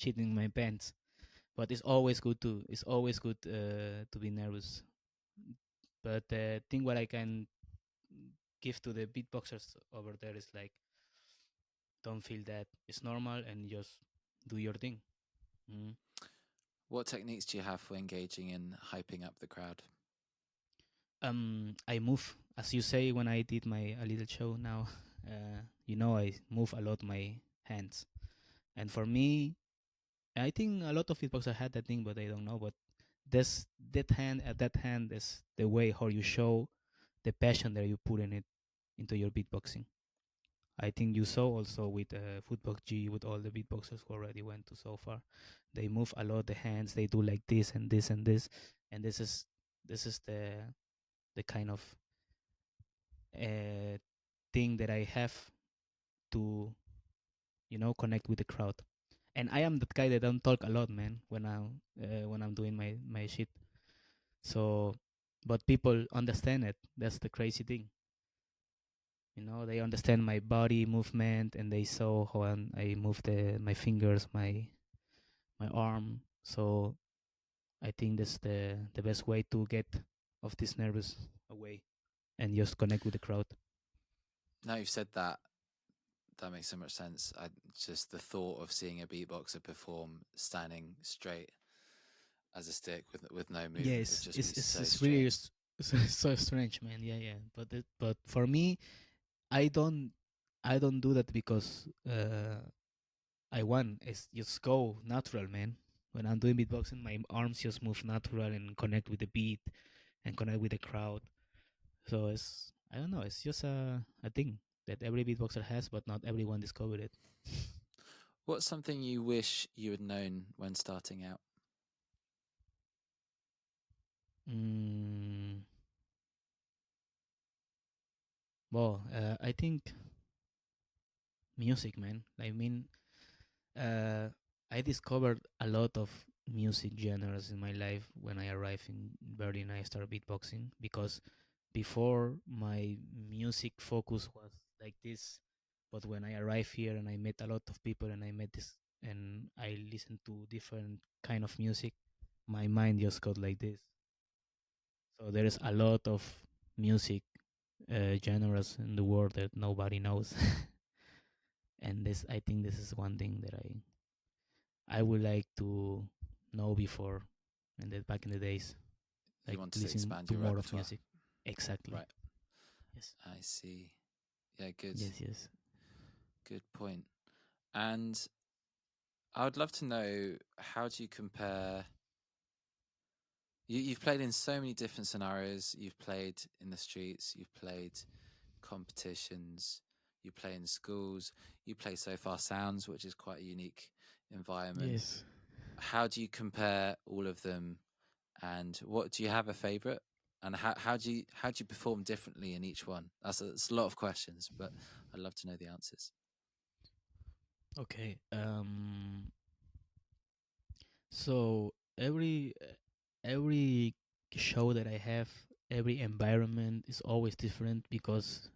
shitting my pants. But it's always good to be nervous. But the thing what I can give to the beatboxers over there is like, don't feel that. It's normal, and just do your thing. Mm. What techniques do you have for engaging in hyping up the crowd? I move, as you say, when I did my a little show now. I move a lot my hands, and for me, I think a lot of beatboxers had that thing, but they don't know. But this that hand is the way how you show the passion that you put in it into your beatboxing. I think you saw also with Footbox G, with all the beatboxers who already went to so far. They move a lot the hands. They do like this and this and this, and this is the kind of thing that I have to, connect with the crowd. And I am that guy that don't talk a lot, man, when I'm doing my shit. So, but people understand it. That's the crazy thing. They understand my body movement, and they saw how I move my fingers, my arm. So I think that's the best way to get of this nervous away and just connect with the crowd. Now you've said that, that makes so much sense. I just the thought of seeing a beatboxer perform standing straight as a stick with no movement would Yes, just be it's so it's really strange. so strange, man. Yeah, yeah. But for me, I don't I don't do that because I want. It's just go natural, man. When I'm doing beatboxing, my arms just move natural and connect with the beat and connect with the crowd. So it's, I don't know. It's just a thing that every beatboxer has, but not everyone discovered it. What's something you wish you had known when starting out? Mm, well, I think music, man. I mean, uh, I discovered a lot of music genres in my life when I arrived in Berlin. I started beatboxing because before my music focus was like this, but when I arrived here and I met a lot of people and I met this and I listened to different kind of music, my mind just got like this. So there is a lot of music genres in the world that nobody knows. And this, I think this is one thing that I would like to know before, and that back in the days, You like wanted to listen expand to your more of repertoire, music. Exactly. right? Yes. I see. Yeah, good, Yes. Yes. good point. And I would love to know, how do you compare? You've played in so many different scenarios. You've played in the streets. You've played competitions. You play in schools. You play So Far Sounds, which is quite a unique environment. Yes. How do you compare all of them? And what do you have a favorite? And how do you perform differently in each one? That's a lot of questions, but I'd love to know the answers. Okay. So every show that I have, every environment is always different because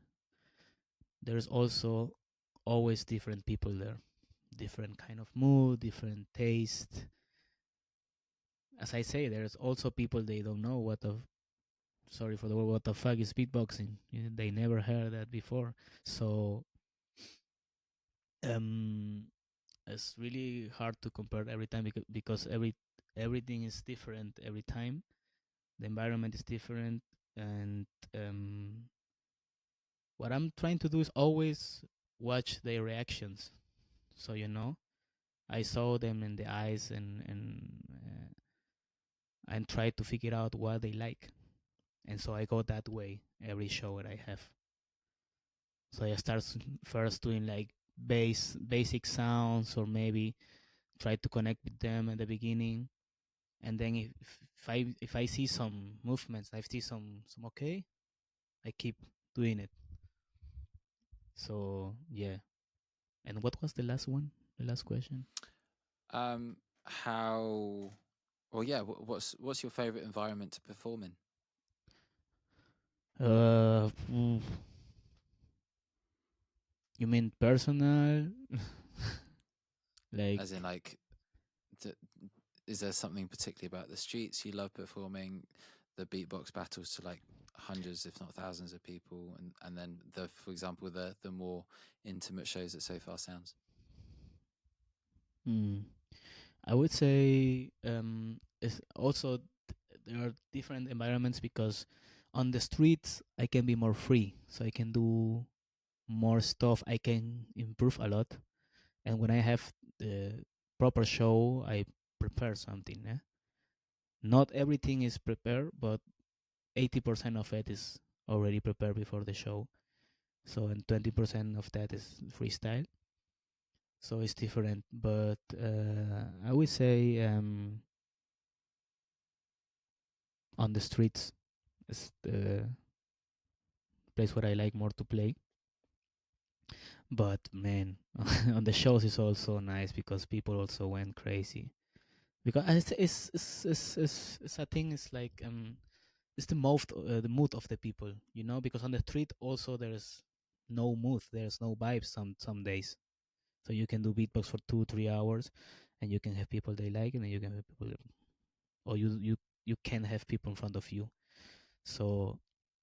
there's also always different people there, different kind of mood, different taste. As I say, there's also people they don't know what the, sorry for the word, what the fuck is beatboxing. They never heard that before. So um, it's really hard to compare every time because everything is different every time. The environment is different, and um, what I'm trying to do is always watch their reactions. So I saw them in the eyes and try to figure out what they like. And so I go that way every show that I have. So I start first doing like basic sounds, or maybe try to connect with them at the beginning. And then if I see some movements, I see some okay, I keep doing it. So yeah. And what was the last one? The last question? How? Well, yeah. What's your favorite environment to perform in? Oof. You mean personal? Like, As in, like, th- is there something particularly about the streets you love performing, the beatbox battles to like hundreds, if not thousands, of people, and then for example, the more intimate shows at So Far Sounds? hmm, I would say it's also there are different environments because on the streets I can be more free, so I can do more stuff. I can improve a lot, and when I have the proper show, I prepare something. Not everything is prepared, but 80% of it is already prepared before the show. So and 20% of that is freestyle. So it's different, but I would say on the streets is place where I like more to play. But man, on the shows is also nice because people also went crazy. Because it's a thing. It's like it's the mood of the people, you know. Because on the street also there's no mood, there's no vibes some days. So you can do beatbox for 2 3 hours, and you can have people they like, and then you can have people, or you can have people in front of you. So,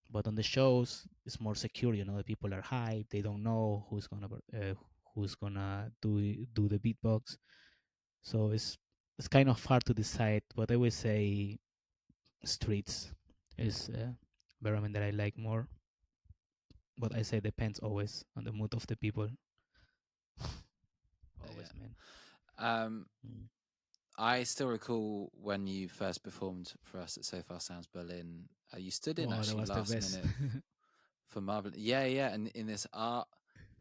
but on the shows, it's more secure. You know, the people are hyped. They don't know who's gonna do the beatbox. So it's kind of hard to decide. But I would say streets is environment that I like more. But I say depends always on the mood of the people. Always, man. Yeah. Mm. I still recall when you first performed for us at So Far Sounds Berlin. You stood in Oh, that actually was the last best. minute for Marvel. Yeah, yeah, and in this art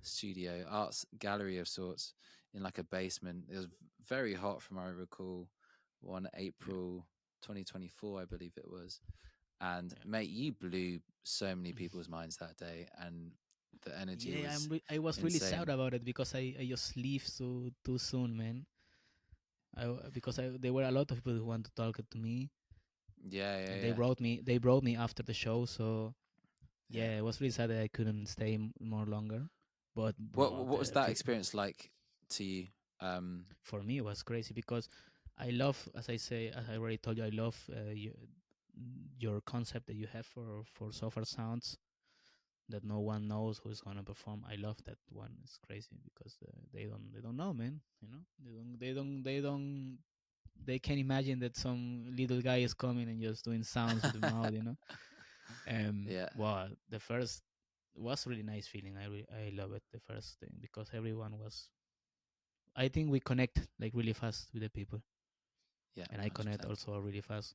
studio, arts gallery of sorts, in like a basement. It was very hot, from what I recall. One Yeah, April 2024, I believe it was. And yeah. mate, you blew so many people's minds that day, and the energy Yeah, was I was really sad insane. about it because I just leave so too soon, man. Because there were a lot of people who want to talk to me, Yeah, yeah, and yeah, they brought me after the show. So yeah. yeah, it was really sad that I couldn't stay more longer. But bro, What was that experience like to you? Um, for me it was crazy because I love, as I say, as I already told you, I love your concept that you have for software sounds that no one knows who's gonna perform. I love that one. It's crazy because they don't know, man. You know, they can't imagine that some little guy is coming and just doing sounds with the mouth. You know, yeah, well, the first was really nice feeling. I love it the first thing because everyone was. I think we connect like really fast with the people, yeah, and I connect 100%. also really fast.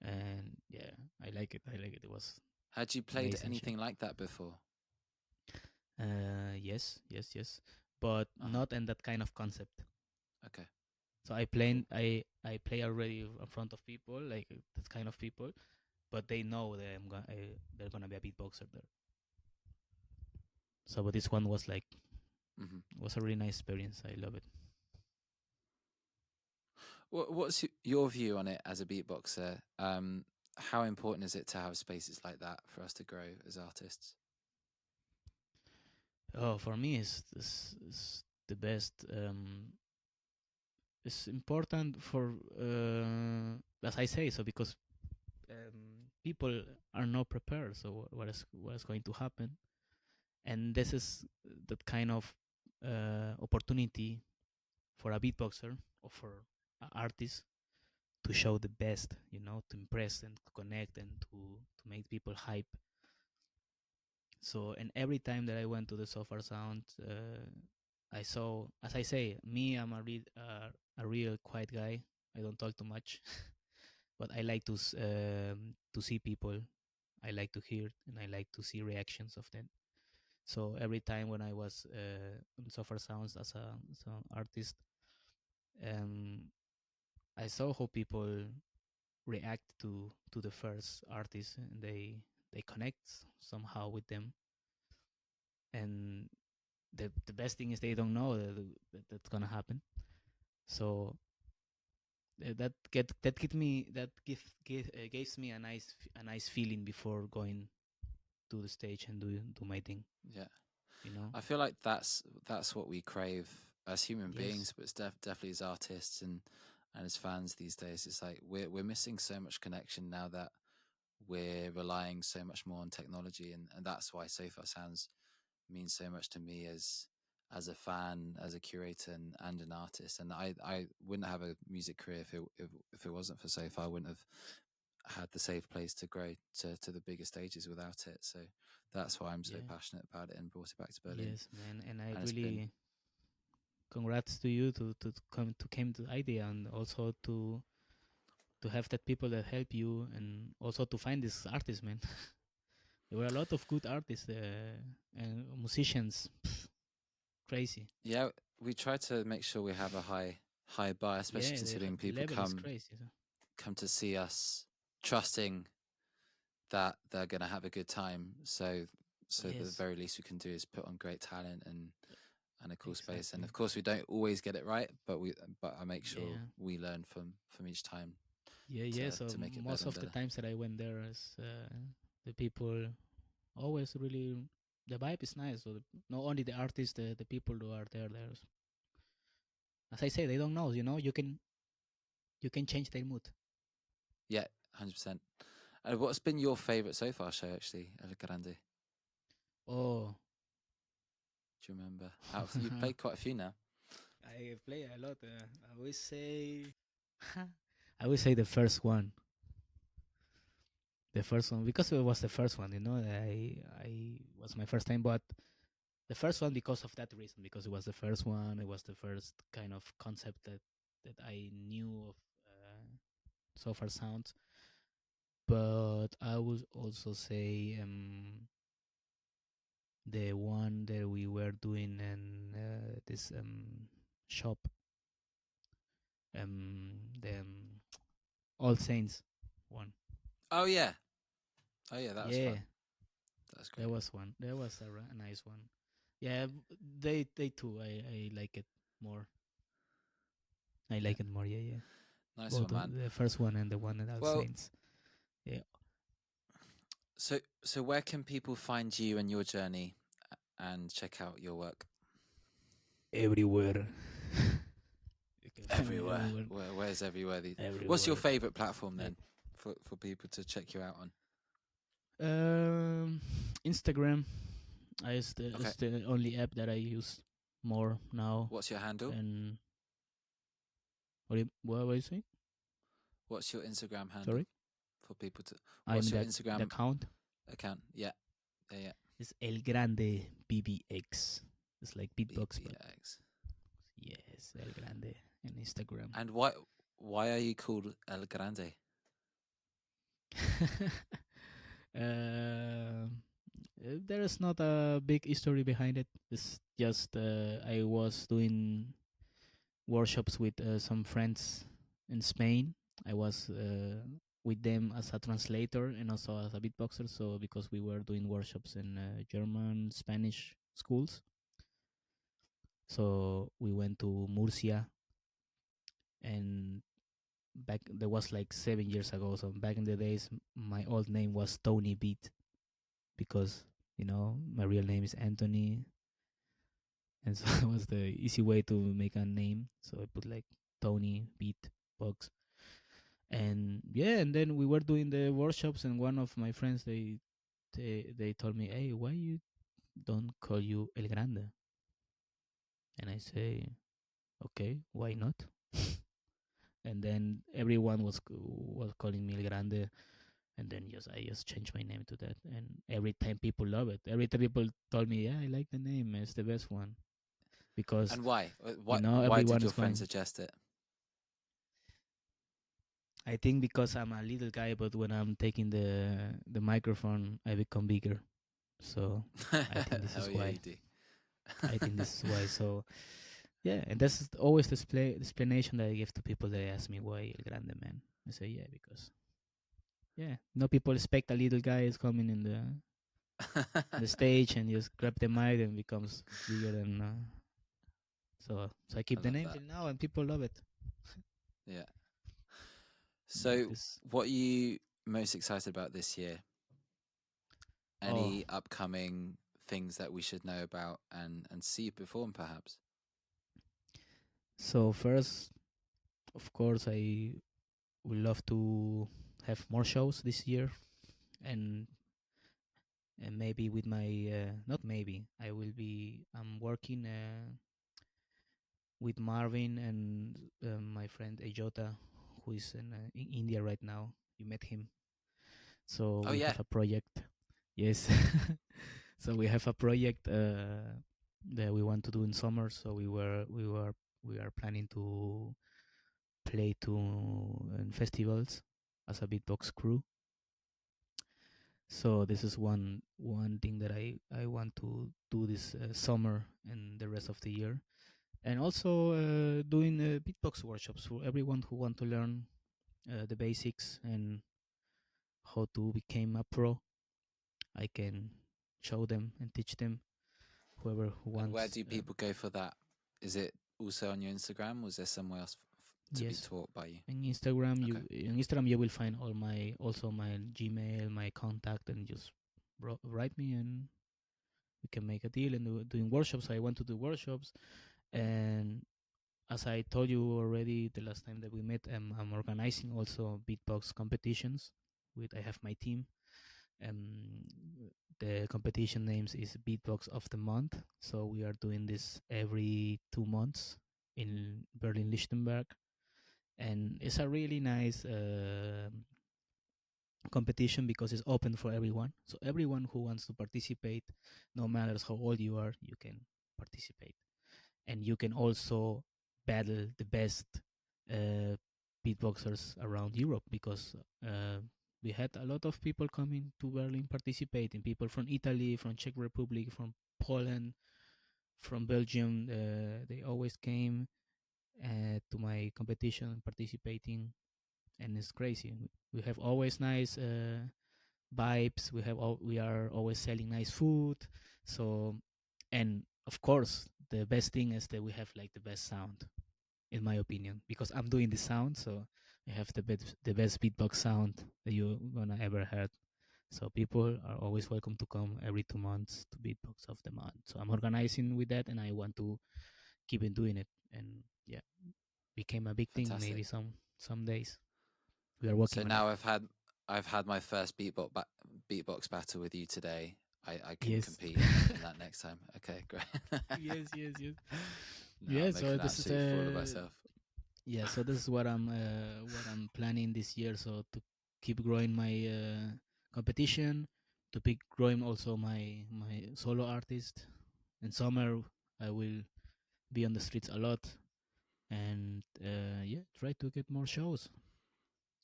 And yeah, I like it. I like it. It was Had you played amazing show. anything like that before? Yes, yes, yes, but Uh huh. not in that kind of concept. Okay, So cool. I play already in front of people, like that kind of people, but they know that they're gonna be a beatboxer there. So, but this one was like Hmm. was a really nice experience. I love it. What's your view on it as a beatboxer? How important is it to have spaces like that for us to grow as artists? Oh, for me, it's the best. It's important for as I say so because people are not prepared. So what is going to happen? And this is that kind of opportunity for a beatboxer or for an artist to show the best, you know, to impress and to connect and to make people hype. So, and every time that I went to the Software Sound, I saw, as I say, me, I'm a real quiet guy. I don't talk too much, but I like to see people. I like to hear and I like to see reactions of them. So every time when I was on Software Sounds as an artist, um, I saw how people react to the first artist, and they connect somehow with them. And the best thing is they don't know that's gonna happen. So that give me that gives me a nice feeling before going to the stage and do my thing. Yeah, You know. I feel like that's what we crave as human Yes. beings, but it's definitely as artists and as fans these days. It's like we're missing so much connection now that we're relying so much more on technology, and that's why So Far Sounds means so much to me as a fan, as a curator, and an artist. And I wouldn't have a music career if it wasn't for So Far. I wouldn't have had the safe place to grow to the bigger stages without it. So that's why I'm so Yeah. passionate about it and brought it back to Berlin. Yes, man. And I And it's been really congrats to you to come to came to the idea, and also to have that people that help you, and also to find this artist, man. There were a lot of good artists and musicians. Crazy. yeah. We try to make sure we have a high bar, especially Yeah, considering the people level is crazy. So. come to see us trusting that they're going to have a good time. So So the Yes, very least we can do is put on great talent and a cool space. And exactly. of course, we don't always get it right, but I make sure Yeah, we learn from each time yeah. So to make it better most and of the better. times that I went there, the people always really the vibe is nice. So not only the artists, the people who are there. There's as I say, they don't know. You can change their mood. Yeah, 100%. What's been your favorite so far show, actually, El Grande? Oh, Do you remember? You've played quite a few now. I play a lot. I would say, I would say the first one. The first one because it was the first one. I was my first time, but the first one because of that reason, because it was the first one. It was the first kind of concept that I knew of so far sounds. But I would also say the one that we were doing in this shop, the All Saints one. Oh yeah, oh yeah, that was Yeah, fun. That was there great. was one. There was a nice one. Yeah, they too. I like it more. I Yeah, like it more. Yeah, yeah. nice Both one, man. the first one and the one at All Well, Saints. Yeah, so where can people find you and your journey and check out your work? everywhere. You can find me Everywhere. everywhere. Where's everywhere? What's your Everywhere. favorite platform Like then for people to check you out on? um, Instagram. Okay. It's the only app that I use more now. What's your handle? And what were you saying? What's your Instagram handle Sorry, for people to? I What's mean your the Instagram account account? Yeah, yeah, yeah. is El Grande BBX. It's like beatbox, but BBX. yes, El Grande on Instagram. And why are you called El Grande? Um, there is not a big history behind it. It's just I was doing workshops with some friends in Spain. I was with them as a translator and also as a beatboxer. So because we were doing workshops in German, Spanish schools, so we went to Murcia, and back there was like 7 years ago. So back in the days, my old name was Tony Beat because my real name is Anthony, and so it was the easy way to make a name. So I put like Tony Beatbox, and yeah, and then we were doing the workshops, and one of my friends they told me, "Hey, why you don't call you El Grande?" And I say, "Okay, why not?" And then everyone was calling me El Grande, and then I just changed my name to that, and every time people love it. Every time people told me, "Yeah, I like the name. It's the best one." Because And why? Why did everyone your is friend going. suggest it? I think because I'm a little guy, but when I'm taking the microphone, I become bigger. So I think this Hell is yeah, why. you do. I think this is why. So yeah, and that's always the explanation that I give to people that ask me why El Grande man. I say yeah because people expect a little guy is coming in the stage and just grab the mic and becomes bigger than. So I I keep the love name that. till now and people love it. Yeah. Yeah, So, this. what are you most excited about this year? Oh, Any upcoming things that we should know about and see you perform, perhaps? so first, of course, I would love to have more shows this year, and maybe with my not maybe I will be I'm working with Marvin and my friend Ejota, who is in India right now. You met him, so Oh we yeah. have a project. Yes, so we have a project that we want to do in summer. So we are planning to play to in festivals as a beatbox crew. So this is one thing that I want to do this summer and the rest of the year, and also doing beatbox workshops for everyone who want to learn the basics and how to become a pro. I can show them and teach them, whoever who And where wants. do people go for that? Is it also on your Instagram, or is there somewhere else to be Yes, taught by you? in Instagram Okay, you will find all my, also my Gmail, my contact, and just write me and we can make a deal. And doing workshops, I want to do workshops. And as I told you already the last time that we met, I'm organizing also beatbox competitions. With I have my team. Um, the competition names is Beatbox of the Month. So we are doing this every 2 months in Berlin, Lichtenberg, and it's a really nice competition because it's open for everyone. So everyone who wants to participate, no matter how old you are, you can participate, and you can also battle the best uh, beatboxers around Europe, because we had a lot of people coming to Berlin participating. People from Italy, from Czech Republic, from Poland, from Belgium. They always came to my competition participating, and it's crazy. We have always nice vibes. We are always selling nice food. So, and of course, the best thing is that we have like the best sound, in my opinion, because I'm doing the sound. So we have the best beatbox sound that you're gonna ever heard. So people are always welcome to come every 2 months to Beatbox of the Month. So I'm organizing with that, and I want to keep on doing it. And yeah, became a big thing. fantastic. Maybe some days we are So working on it. now I've had my first beatbox battle with you today. I can Yes. compete in that next time. Okay, great. Yes, yes, yes. No, Yeah. I'm So making an this is absolute fool of myself. yeah. So this is what I'm planning this year. So to keep growing my competition, to keep growing also my solo artist. In summer, I will be on the streets a lot, and yeah, try to get more shows,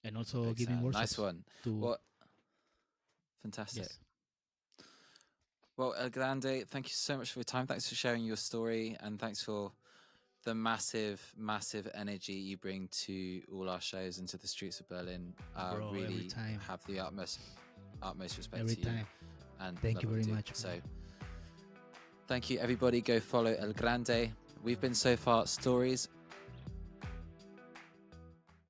and also Big giving Sam, nice workshops one. to. Well, fantastic. Yes, Well, El Grande, thank you so much for your time. Thanks for sharing your story, and thanks for the massive, massive energy you bring to all our shows and to the streets of Berlin. bro. Every Really time, have the utmost respect every to you time. and Thank love you what you very do. much, bro. So thank you, everybody. Go follow El Grande. We've been so far stories